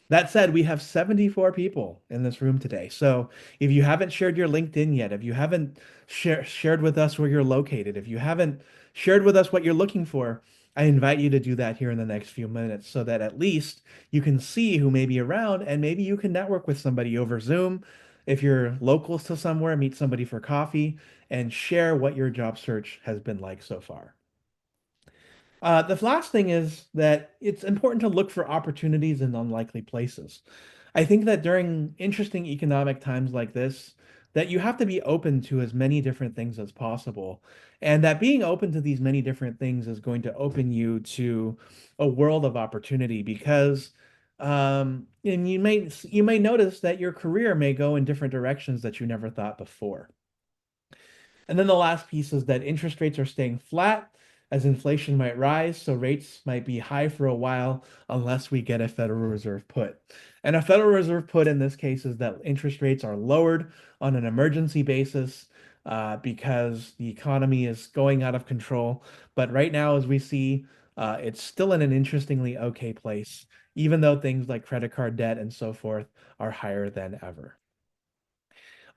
That said, we have 74 people in this room today. So if you haven't shared your LinkedIn yet, if you haven't shared with us where you're located, if you haven't shared with us what you're looking for, I invite you to do that here in the next few minutes so that at least you can see who may be around and maybe you can network with somebody over Zoom. If you're local to somewhere, meet somebody for coffee and share what your job search has been like so far. The last thing is that it's important to look for opportunities in unlikely places. I think that during interesting economic times like this, that you have to be open to as many different things as possible. And that being open to these many different things is going to open you to a world of opportunity because and you may notice that your career may go in different directions that you never thought before. And then the last piece is that interest rates are staying flat as inflation might rise, so rates might be high for a while unless we get a Federal Reserve put. And a Federal Reserve put in this case is that interest rates are lowered on an emergency basis because the economy is going out of control. But right now, as we see, it's still in an interestingly okay place, even though things like credit card debt and so forth are higher than ever.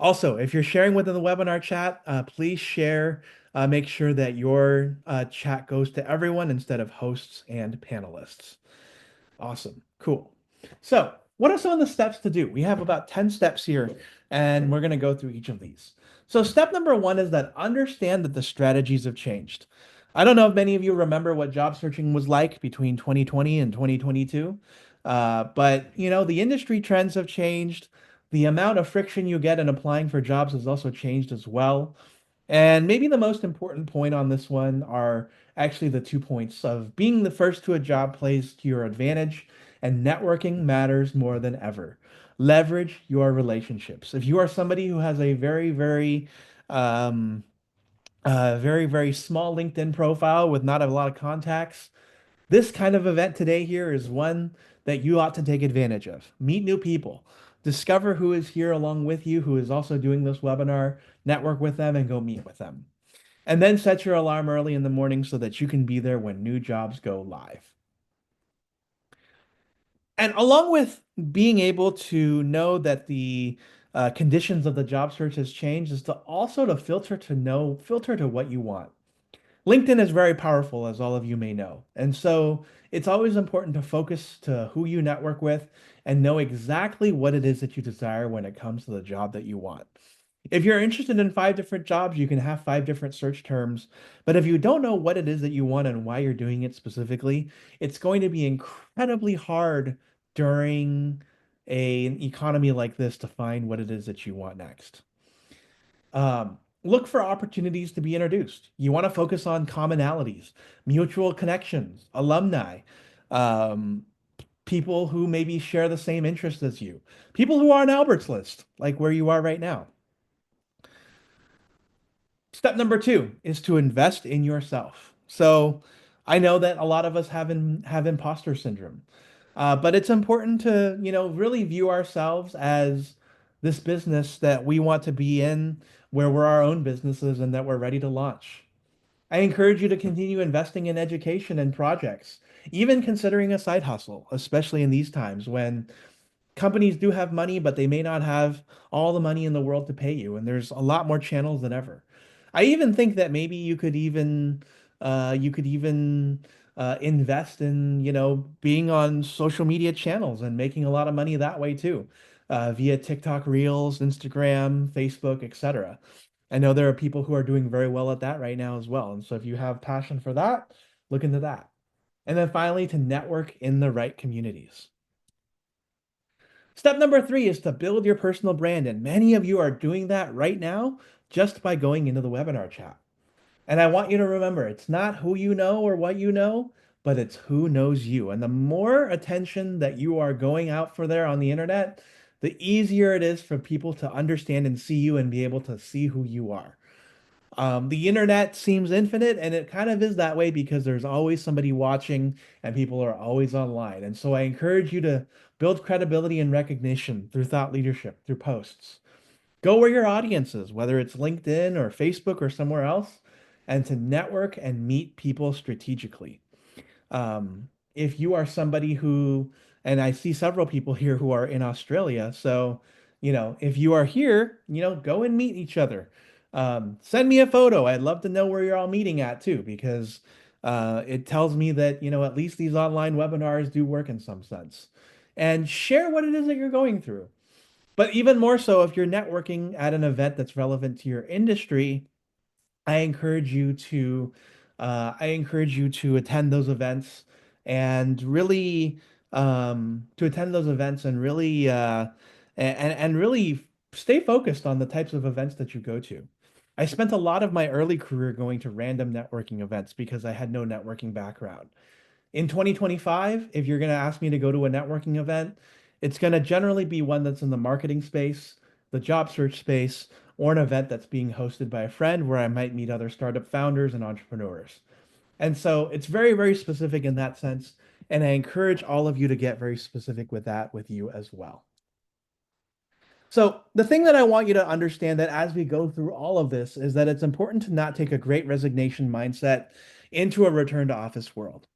Also, if you're sharing within the webinar chat, please share. Make sure that your chat goes to everyone instead of hosts and panelists. Awesome. Cool. So, what are some of the steps to do? We have about 10 steps here, and we're going to go through each of these. So, step number one is that understand that the strategies have changed. I don't know if many of you remember what job searching was like between 2020 and 2022. But the industry trends have changed. The amount of friction you get in applying for jobs has also changed as well. And maybe the most important point on this one are actually the 2 points of being the first to a job plays to your advantage, and networking matters more than ever. Leverage your relationships. If you are somebody who has a um, very small LinkedIn profile with not a lot of contacts, this kind of event today here is one that you ought to take advantage of. Meet new people. Discover who is here along with you, who is also doing this webinar, network with them, and go meet with them. And then set your alarm early in the morning so that you can be there when new jobs go live. And along with being able to know that the conditions of the job search has changed, is to also to filter to what you want. LinkedIn is very powerful, as all of you may know. And so it's always important to focus to who you network with and know exactly what it is that you desire when it comes to the job that you want. If you're interested in 5 different jobs, you can have 5 different search terms. But if you don't know what it is that you want and why you're doing it specifically, it's going to be incredibly hard during an economy like this to find what it is that you want next. Look for opportunities to be introduced. You want to focus on commonalities, mutual connections, alumni, um, people who maybe share the same interests as you, people who are on Albert's list, like where you are right now. Step number two is to invest in yourself. So I know that a lot of us have imposter syndrome, but it's important to, really view ourselves as this business that we want to be in, where we're our own businesses and that we're ready to launch. I encourage you to continue investing in education and projects, even considering a side hustle, especially in these times when companies do have money, but they may not have all the money in the world to pay you, and there's a lot more channels than ever. I even think that maybe you could even invest in, being on social media channels and making a lot of money that way too, via TikTok Reels, Instagram, Facebook, etc. I know there are people who are doing very well at that right now as well. And so if you have passion for that, look into that. And then finally, to network in the right communities. Step number three is to build your personal brand. And many of you are doing that right now just by going into the webinar chat. And I want you to remember, it's not who you know or what you know, but it's who knows you. And the more attention that you are going out for there on the internet, the easier it is for people to understand and see you and be able to see who you are. The internet seems infinite, and it kind of is that way because there's always somebody watching and people are always online. And so I encourage you to build credibility and recognition through thought leadership, through posts. Go where your audience is, whether it's LinkedIn or Facebook or somewhere else, and to network and meet people strategically. If you are somebody who, and I see several people here who are in Australia, so, if you are here, go and meet each other. Send me a photo. I'd love to know where you're all meeting at too, because it tells me that, at least these online webinars do work in some sense. And share what it is that you're going through. But even more so, if you're networking at an event that's relevant to your industry, I encourage you to attend those events and really and really stay focused on the types of events that you go to. I spent a lot of my early career going to random networking events because I had no networking background. In 2025, if you're going to ask me to go to a networking event, it's going to generally be one that's in the marketing space, the job search space, or an event that's being hosted by a friend where I might meet other startup founders and entrepreneurs. And so it's very specific in that sense. And I encourage all of you to get very specific with that with you as well. So the thing that I want you to understand that as we go through all of this is that it's important to not take a great resignation mindset into a return to office world.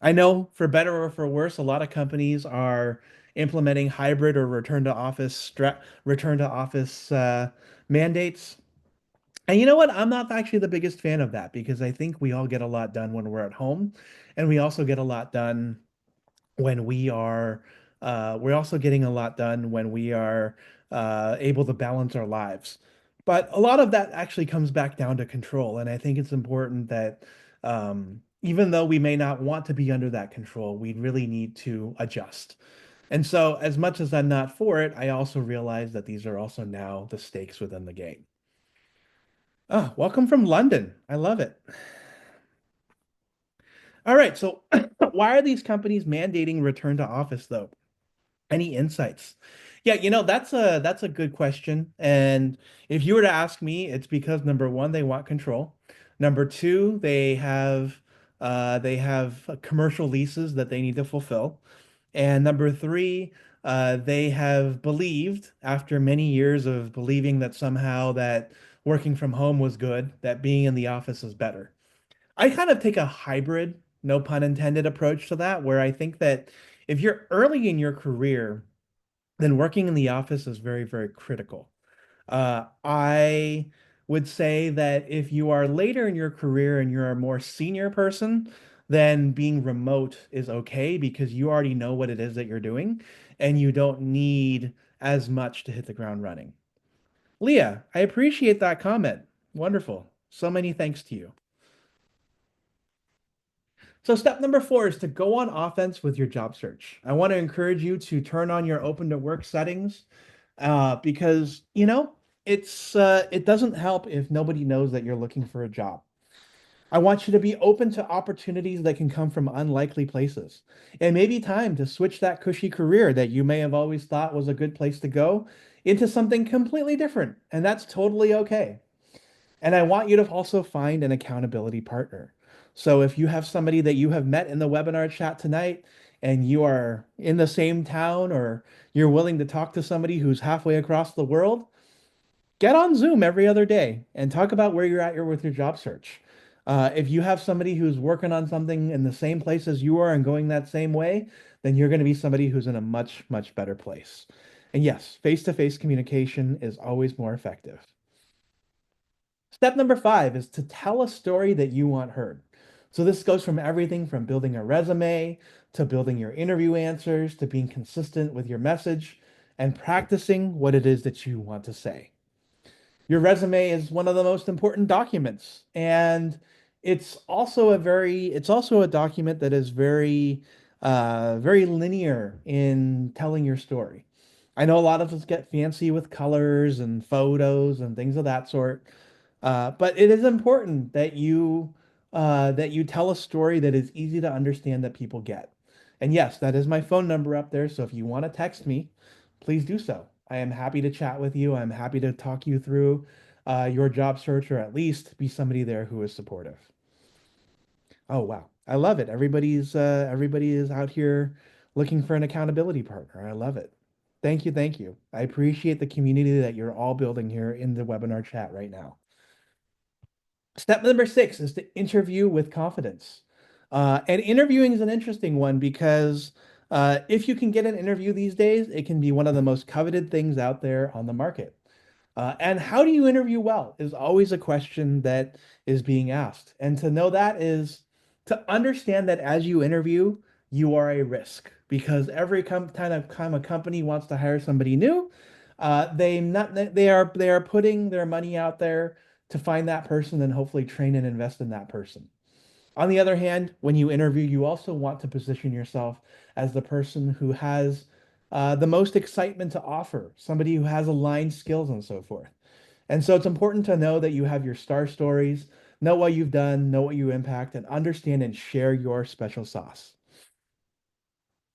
I know for better or for worse, a lot of companies are implementing hybrid or return to office mandates. And you know what? I'm not actually the biggest fan of that because I think we all get a lot done when we're at home, and we also get a lot done when we're also getting a lot done when we are able to balance our lives. But a lot of that actually comes back down to control, and I think it's important that Even though we may not want to be under that control, we really need to adjust. And so, as much as I'm not for it, I also realize that these are also now the stakes within the game. Oh, welcome from London. I love it. All right, so why are these companies mandating return to office though? Any insights? Yeah, that's a good question. And if you were to ask me, it's because number one, they want control. Number two, they have commercial leases that they need to fulfill. And number three, they have believed after many years of believing that somehow that working from home was good, that being in the office is better. I kind of take a hybrid, no pun intended, approach to that, where I think that if you're early in your career, then working in the office is very, very critical. I would say that if you are later in your career and you're a more senior person, then being remote is okay because you already know what it is that you're doing and you don't need as much to hit the ground running. Leah, I appreciate that comment. Wonderful. So many thanks to you. So step number four is to go on offense with your job search. I want to encourage you to turn on your open to work settings because it doesn't help if nobody knows that you're looking for a job. I want you to be open to opportunities that can come from unlikely places. It may be time to switch that cushy career that you may have always thought was a good place to go into something completely different, and that's totally okay. And I want you to also find an accountability partner. So if you have somebody that you have met in the webinar chat tonight and you are in the same town or you're willing to talk to somebody who's halfway across the world, get on Zoom every other day and talk about where you're at with your job search. If you have somebody who's working on something in the same place as you are and going that same way, then you're going to be somebody who's in a much, much better place. And yes, face-to-face communication is always more effective. Step number five is to tell a story that you want heard. So this goes from everything from building a resume to building your interview answers to being consistent with your message and practicing what it is that you want to say. Your resume is one of the most important documents, and it's also a document that is very linear in telling your story. I know a lot of us get fancy with colors and photos and things of that sort, but it is important that you tell a story that is easy to understand that people get. And yes, that is my phone number up there. So if you want to text me, please do so. I am happy to chat with you. I'm happy to talk you through your job search, or at least be somebody there who is supportive. Oh wow, I love it. Everybody is out here looking for an accountability partner. I love it. Thank you, thank you. I appreciate the community that you're all building here in the webinar chat right now. Step number six is to interview with confidence. And interviewing is an interesting one because if you can get an interview these days, it can be one of the most coveted things out there on the market. And how do you interview well is always a question that is being asked. And to know that is to understand that as you interview, you are a risk because every time a company wants to hire somebody new, they are putting their money out there to find that person and hopefully train and invest in that person. On the other hand, when you interview, you also want to position yourself as the person who has the most excitement to offer, somebody who has aligned skills and so forth. And so it's important to know that you have your star stories, know what you've done, know what you impact, and understand and share your special sauce.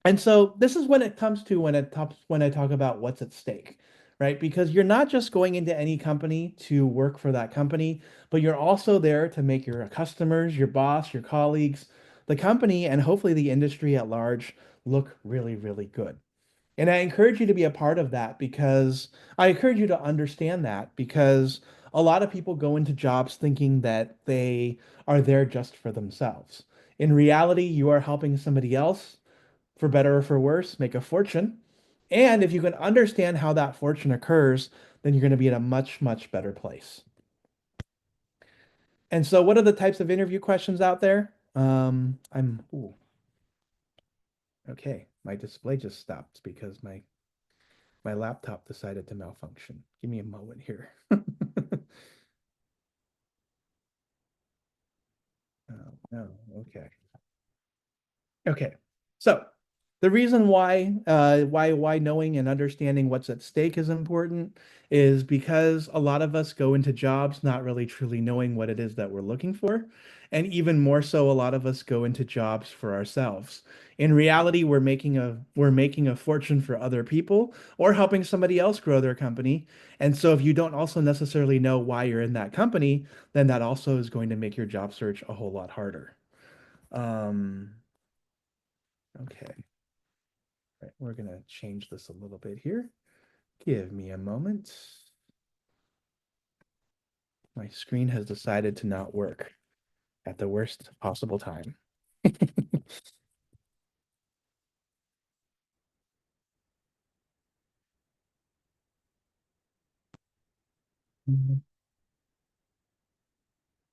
And so this is when it comes to when I talk about what's at stake, right? Because you're not just going into any company to work for that company, but you're also there to make your customers, your boss, your colleagues, the company, and hopefully the industry at large look really, really good. And I encourage you to be a part of that because I encourage you to understand that because a lot of people go into jobs thinking that they are there just for themselves. In reality, you are helping somebody else, for better or for worse, make a fortune. And if you can understand how that fortune occurs, then you're going to be in a much, much better place. And so, what are the types of interview questions out there? Ooh, okay. My display just stopped because my laptop decided to malfunction. Give me a moment here. Oh, no. Okay. Okay. So the reason why knowing and understanding what's at stake is important is because a lot of us go into jobs not really truly knowing what it is that we're looking for. And even more so, a lot of us go into jobs for ourselves. In reality, we're making a fortune for other people or helping somebody else grow their company. And so if you don't also necessarily know why you're in that company, then that also is going to make your job search a whole lot harder. Um, okay. Right, we're gonna change this a little bit here. Give me a moment. My screen has decided to not work at the worst possible time.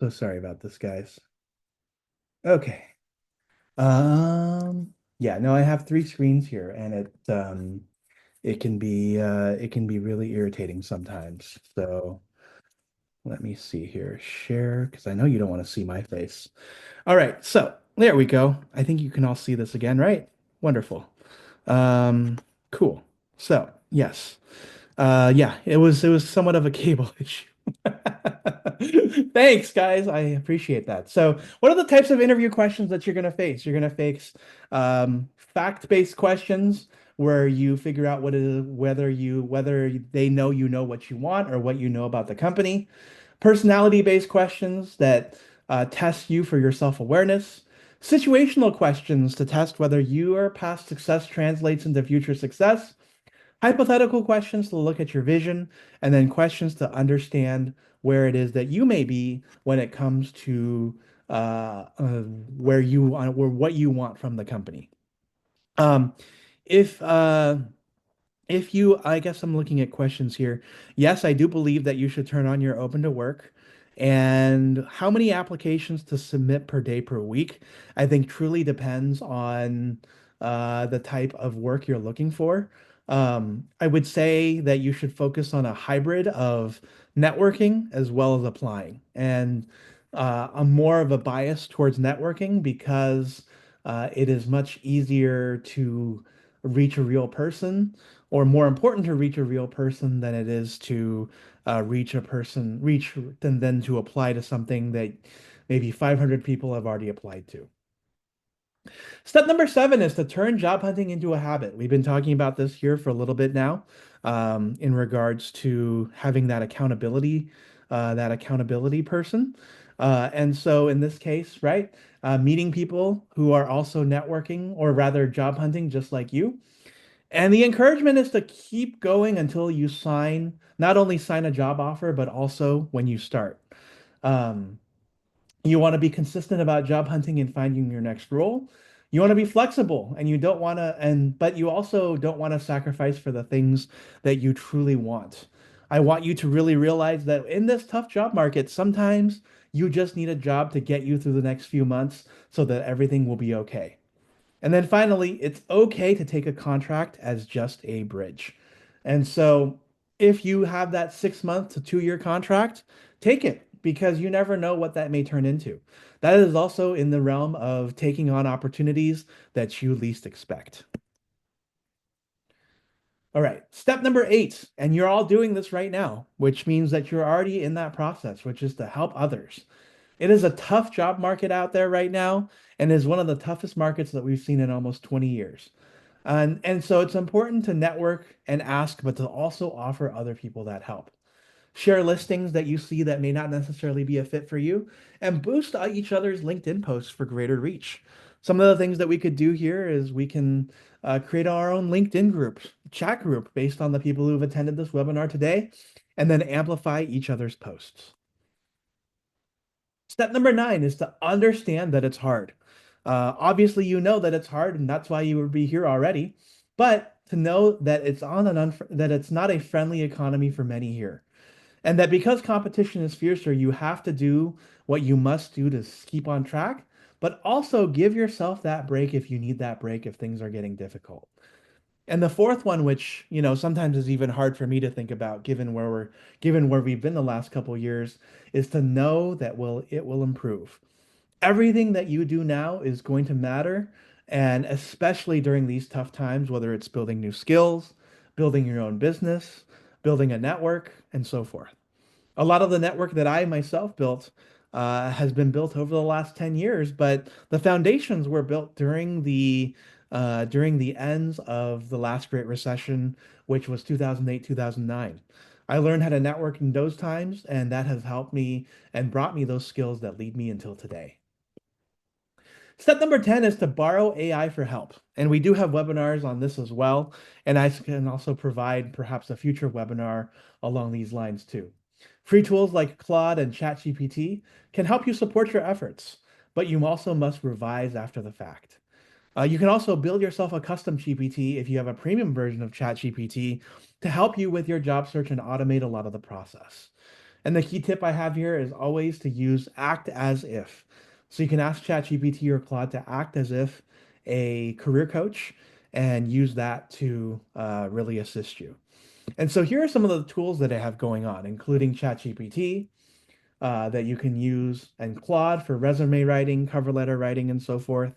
So sorry about this, guys. Okay. Yeah, no, I have three screens here and it can be really irritating sometimes. So let me see here. Share, because I know you don't want to see my face. All right, so there we go. I think you can all see this again, right? Wonderful. Um, cool. So, yes. Yeah, it was somewhat of a cable issue. Thanks, guys. I appreciate that. So, what are the types of interview questions that you're going to face? You're going to face fact-based questions where you figure out what it is, whether they know you know what you want or what you know about the company. Personality-based questions that test you for your self-awareness. Situational questions to test whether your past success translates into future success. Hypothetical questions to look at your vision, and then questions to understand where it is that you may be when it comes to where you want, where what you want from the company. Um, if I guess I'm looking at questions here. Yes, I do believe that you should turn on your open to work. And how many applications to submit per day per week, I think truly depends on the type of work you're looking for. I would say that you should focus on a hybrid of networking as well as applying. And I'm more of a bias towards networking because it is much easier to reach a real person or more important to reach a real person than it is to reach than to apply to something that maybe 500 people have already applied to. Step number seven is to turn job hunting into a habit. We've been talking about this here for a little bit now, in regards to having that accountability person. And so in this case, right, meeting people who are also networking or rather job hunting just like you. And the encouragement is to keep going until you not only sign a job offer, but also when you start. Um, you want to be consistent about job hunting and finding your next role. You want to be flexible and you don't want to, but you also don't want to sacrifice for the things that you truly want. I want you to really realize that in this tough job market, sometimes you just need a job to get you through the next few months so that everything will be okay. And then finally, it's okay to take a contract as just a bridge. And so if you have that 6 month to 2 year contract, take it because you never know what that may turn into. That is also in the realm of taking on opportunities that you least expect. All right, step number eight, and you're all doing this right now, which means that you're already in that process, which is to help others. It is a tough job market out there right now, and is one of the toughest markets that we've seen in almost 20 years. And so it's important to network and ask, but to also offer other people that help. Share listings that you see that may not necessarily be a fit for you, and boost each other's LinkedIn posts for greater reach. Some of the things that we could do here is we can create our own LinkedIn group, chat group based on the people who've attended this webinar today, and then amplify each other's posts. Step number nine is to understand that it's hard. Obviously, you know that it's hard, and that's why you would be here already. But to know that that it's not a friendly economy for many here, and that because competition is fiercer, you have to do what you must do to keep on track, but also give yourself that break if you need that break if things are getting difficult. And the fourth one, which, sometimes is even hard for me to think about given where we've been the last couple of years, is to know that it will improve. Everything that you do now is going to matter, and especially during these tough times, whether it's building new skills, building your own business, building a network, and so forth. A lot of the network that I myself built has been built over the last 10 years, but the foundations were built during the ends of the last Great Recession, which was 2008, 2009. I learned how to network in those times, and that has helped me and brought me those skills that lead me until today. Step number 10 is to borrow AI for help. And we do have webinars on this as well. And I can also provide perhaps a future webinar along these lines too. Free tools like Claude and ChatGPT can help you support your efforts, but you also must revise after the fact. You can also build yourself a custom GPT if you have a premium version of ChatGPT to help you with your job search and automate a lot of the process. And the key tip I have here is always to use act as if. So you can ask ChatGPT or Claude to act as if a career coach and use that to really assist you. And so here are some of the tools that I have going on, including ChatGPT that you can use and Claude for resume writing, cover letter writing, and so forth.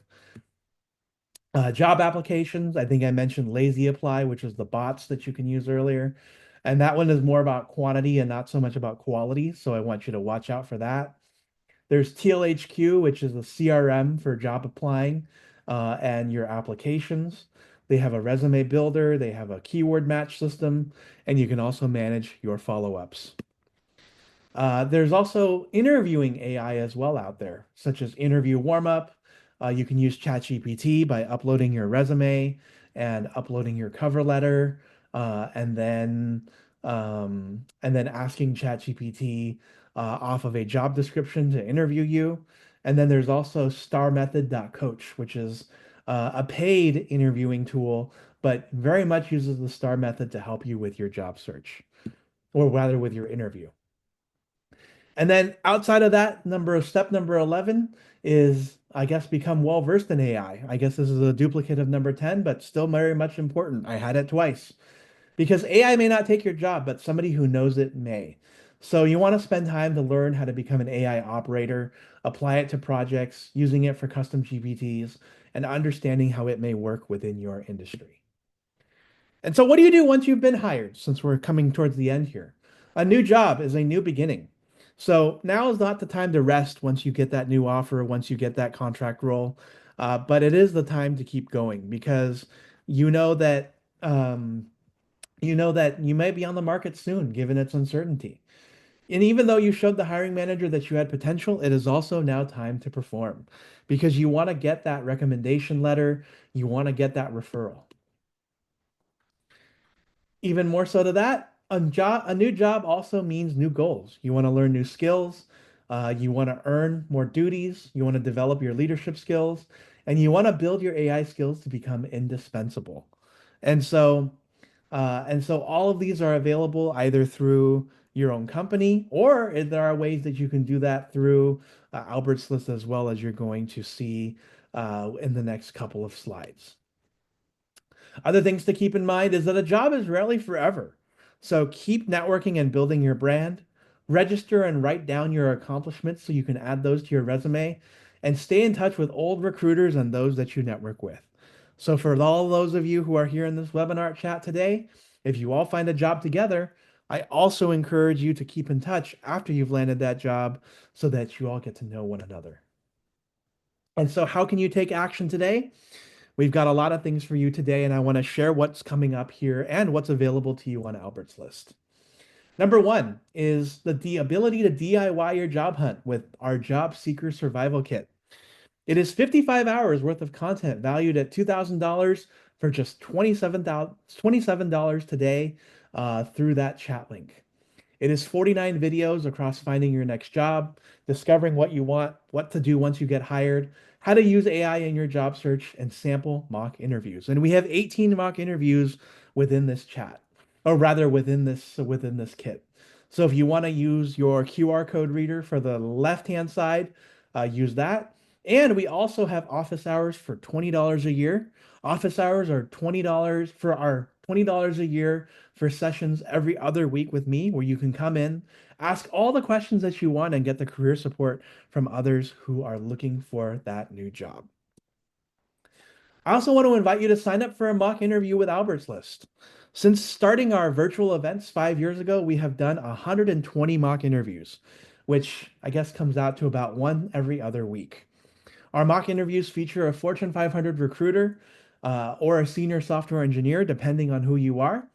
Job applications, I think I mentioned Lazy Apply, which is the bots that you can use earlier. And that one is more about quantity and not so much about quality. So I want you to watch out for that. There's TLHQ, which is a CRM for job applying and your applications. They have a resume builder, they have a keyword match system, and you can also manage your follow-ups. There's also interviewing AI as well out there, such as interview warm-up. You can use ChatGPT by uploading your resume and uploading your cover letter, and then asking ChatGPT off of a job description to interview you. And then there's also starmethod.coach, which is a paid interviewing tool, but very much uses the STAR method to help you with your job search, or rather with your interview. And then outside of that, step number 11 is, I guess, become well versed in AI. I guess this is a duplicate of number 10, but still very much important. I had it twice because AI may not take your job, but somebody who knows it may. So you want to spend time to learn how to become an AI operator, apply it to projects, using it for custom GPTs, and understanding how it may work within your industry. And so, what do you do once you've been hired? Since we're coming towards the end here, a new job is a new beginning. So, now is not the time to rest once you get that new offer, once you get that contract role, but it is the time to keep going because you know that you know that you may be on the market soon, given its uncertainty. And even though you showed the hiring manager that you had potential, it is also now time to perform because you want to get that recommendation letter, you want to get that referral. Even more so to that, a new job also means new goals. You want to learn new skills, you want to earn more duties, you want to develop your leadership skills, and you want to build your AI skills to become indispensable. And so, and so all of these are available either through your own company, or there are ways that you can do that through Albert's List as well, as you're going to see in the next couple of slides. Other things to keep in mind is that a job is rarely forever. So keep networking and building your brand. Register and write down your accomplishments so you can add those to your resume. And stay in touch with old recruiters and those that you network with. So for all those of you who are here in this webinar chat today, if you all find a job together, I also encourage you to keep in touch after you've landed that job so that you all get to know one another. And so how can you take action today? We've got a lot of things for you today, and I want to share what's coming up here and what's available to you on Albert's List. Number one is the ability to DIY your job hunt with our Job Seeker Survival Kit. It is 55 hours worth of content valued at $2,000 for just $27 today through that chat link. It is 49 videos across finding your next job, discovering what you want, what to do once you get hired, how to use AI in your job search, and sample mock interviews. And we have 18 mock interviews within this chat, or rather within this kit. So if you want to use your QR code reader for the left-hand side, use that. And we also have office hours for $20 a year. Office hours are $20 for our $20 a year for sessions every other week with me, where you can come in, ask all the questions that you want, and get the career support from others who are looking for that new job. I also want to invite you to sign up for a mock interview with Albert's List. Since starting our virtual events 5 years ago, we have done 120 mock interviews, which I guess comes out to about one every other week. Our mock interviews feature a Fortune 500 recruiter or a senior software engineer, depending on who you are.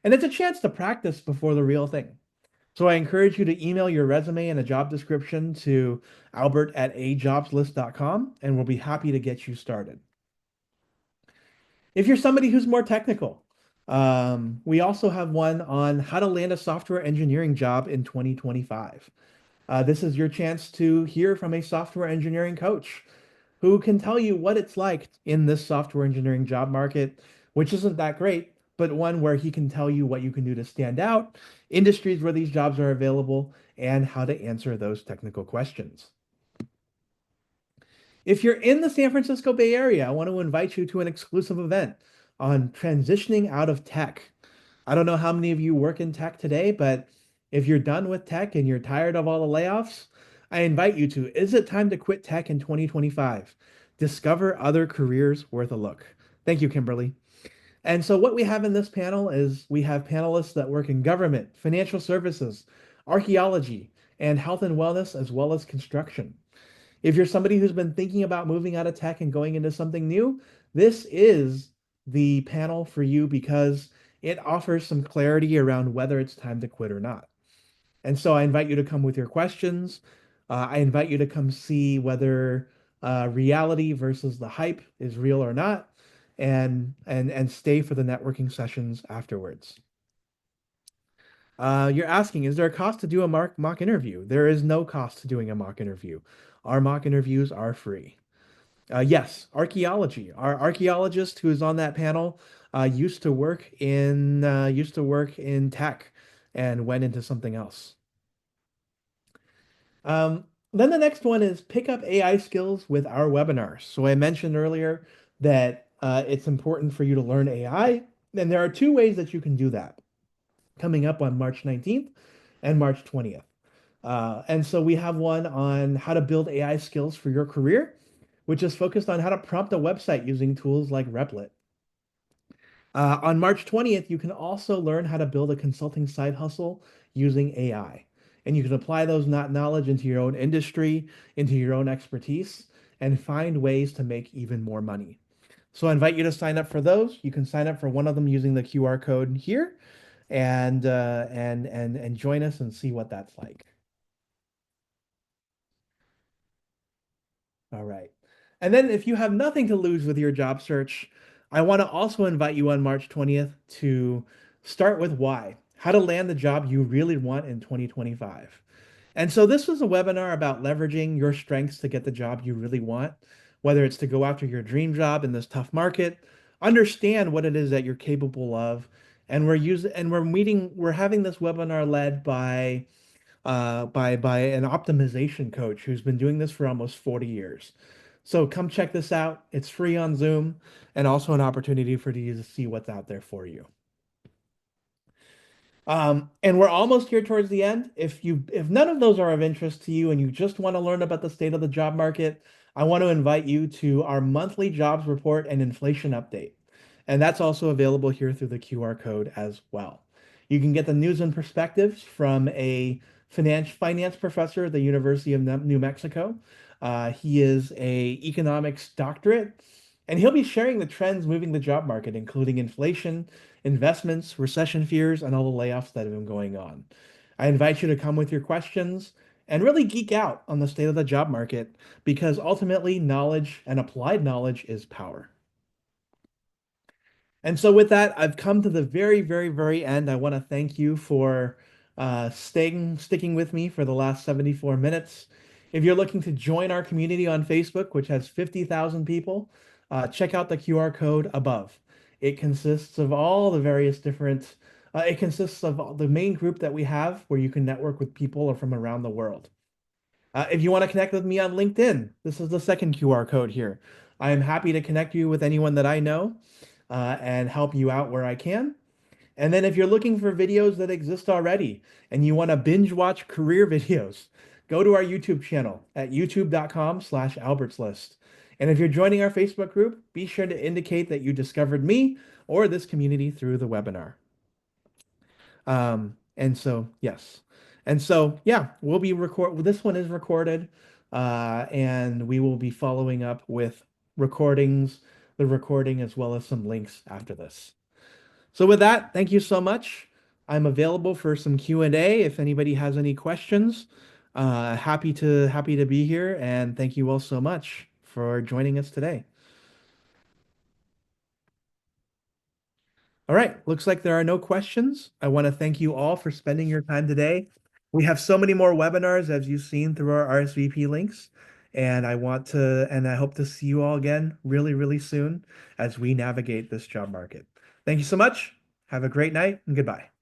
And it's a chance to practice before the real thing. So I encourage you to email your resume and a job description to albert@ajobslist.com, and we'll be happy to get you started. If you're somebody who's more technical, we also have one on how to land a software engineering job in 2025. This is your chance to hear from a software engineering coach who can tell you what it's like in this software engineering job market, which isn't that great, but one where he can tell you what you can do to stand out, industries where these jobs are available, and how to answer those technical questions. If you're in the San Francisco Bay Area, I want to invite you to an exclusive event on transitioning out of tech. I don't know how many of you work in tech today, but if you're done with tech and you're tired of all the layoffs, I invite you to Is It Time to Quit Tech in 2025? Discover other careers worth a look. Thank you, Kimberly. And so, what we have in this panel is we have panelists that work in government, financial services, archaeology, and health and wellness, as well as construction. If you're somebody who's been thinking about moving out of tech and going into something new, this is the panel for you because it offers some clarity around whether it's time to quit or not. And so I invite you to come with your questions. I invite you to come see whether reality versus the hype is real or not, and stay for the networking sessions afterwards. You're asking, is there a cost to do a mock interview? There is no cost to doing a mock interview. Our mock interviews are free. Yes, archaeology. Our archaeologist who is on that panel used to work in tech and went into something else. Then the next one is pick up AI skills with our webinars. So I mentioned earlier that it's important for you to learn AI, and there are two ways that you can do that coming up on March 19th and March 20th. And so we have one on how to build AI skills for your career, which is focused on how to prompt a website using tools like Replit. On March 20th, you can also learn how to build a consulting side hustle using AI. And you can apply those knowledge into your own industry, into your own expertise, and find ways to make even more money. So I invite you to sign up for those. You can sign up for one of them using the QR code here and join us and see what that's like. All right. And then if you have nothing to lose with your job search, I want to also invite you on March 20th to start with why, how to land the job you really want in 2025. And so this was a webinar about leveraging your strengths to get the job you really want, whether it's to go after your dream job in this tough market, understand what it is that you're capable of. And we're having this webinar led by an optimization coach who's been doing this for almost 40 years. So come check this out. It's free on Zoom and also an opportunity for you to see what's out there for you. And we're almost here towards the end. If none of those are of interest to you and you just want to learn about the state of the job market, I want to invite you to our monthly jobs report and inflation update. And that's also available here through the QR code as well. You can get the news and perspectives from a finance professor at the University of New Mexico. He is a economics doctorate, and he'll be sharing the trends moving the job market, including inflation, investments, recession fears, and all the layoffs that have been going on. I invite you to come with your questions and really geek out on the state of the job market because ultimately knowledge and applied knowledge is power. And so with that, I've come to the very, very, very end. I want to thank you for sticking with me for the last 74 minutes. If you're looking to join our community on Facebook, which has 50,000 people, check out the QR code above. It consists of all the various different, it consists of the main group that we have where you can network with people from around the world. If you want to connect with me on LinkedIn, this is the second QR code here. I am happy to connect you with anyone that I know. and help you out where I can. And then if you're looking for videos that exist already and you want to binge watch career videos, go to our YouTube channel at youtube.com/albertslist. And if you're joining our Facebook group, be sure to indicate that you discovered me or this community through the webinar. And so, yes. And so, yeah, we'll be this one is recorded, and we will be following up with recordings, the recording, as well as some links after this. So with that, thank you so much. I'm available for some Q&A if anybody has any questions. Happy to be here, and thank you all so much for joining us today. All right, looks like there are no questions. I want to thank you all for spending your time today. We have so many more webinars as you've seen through our RSVP links, and I hope to see you all again really, really soon as we navigate this job market. Thank you so much. Have a great night and goodbye.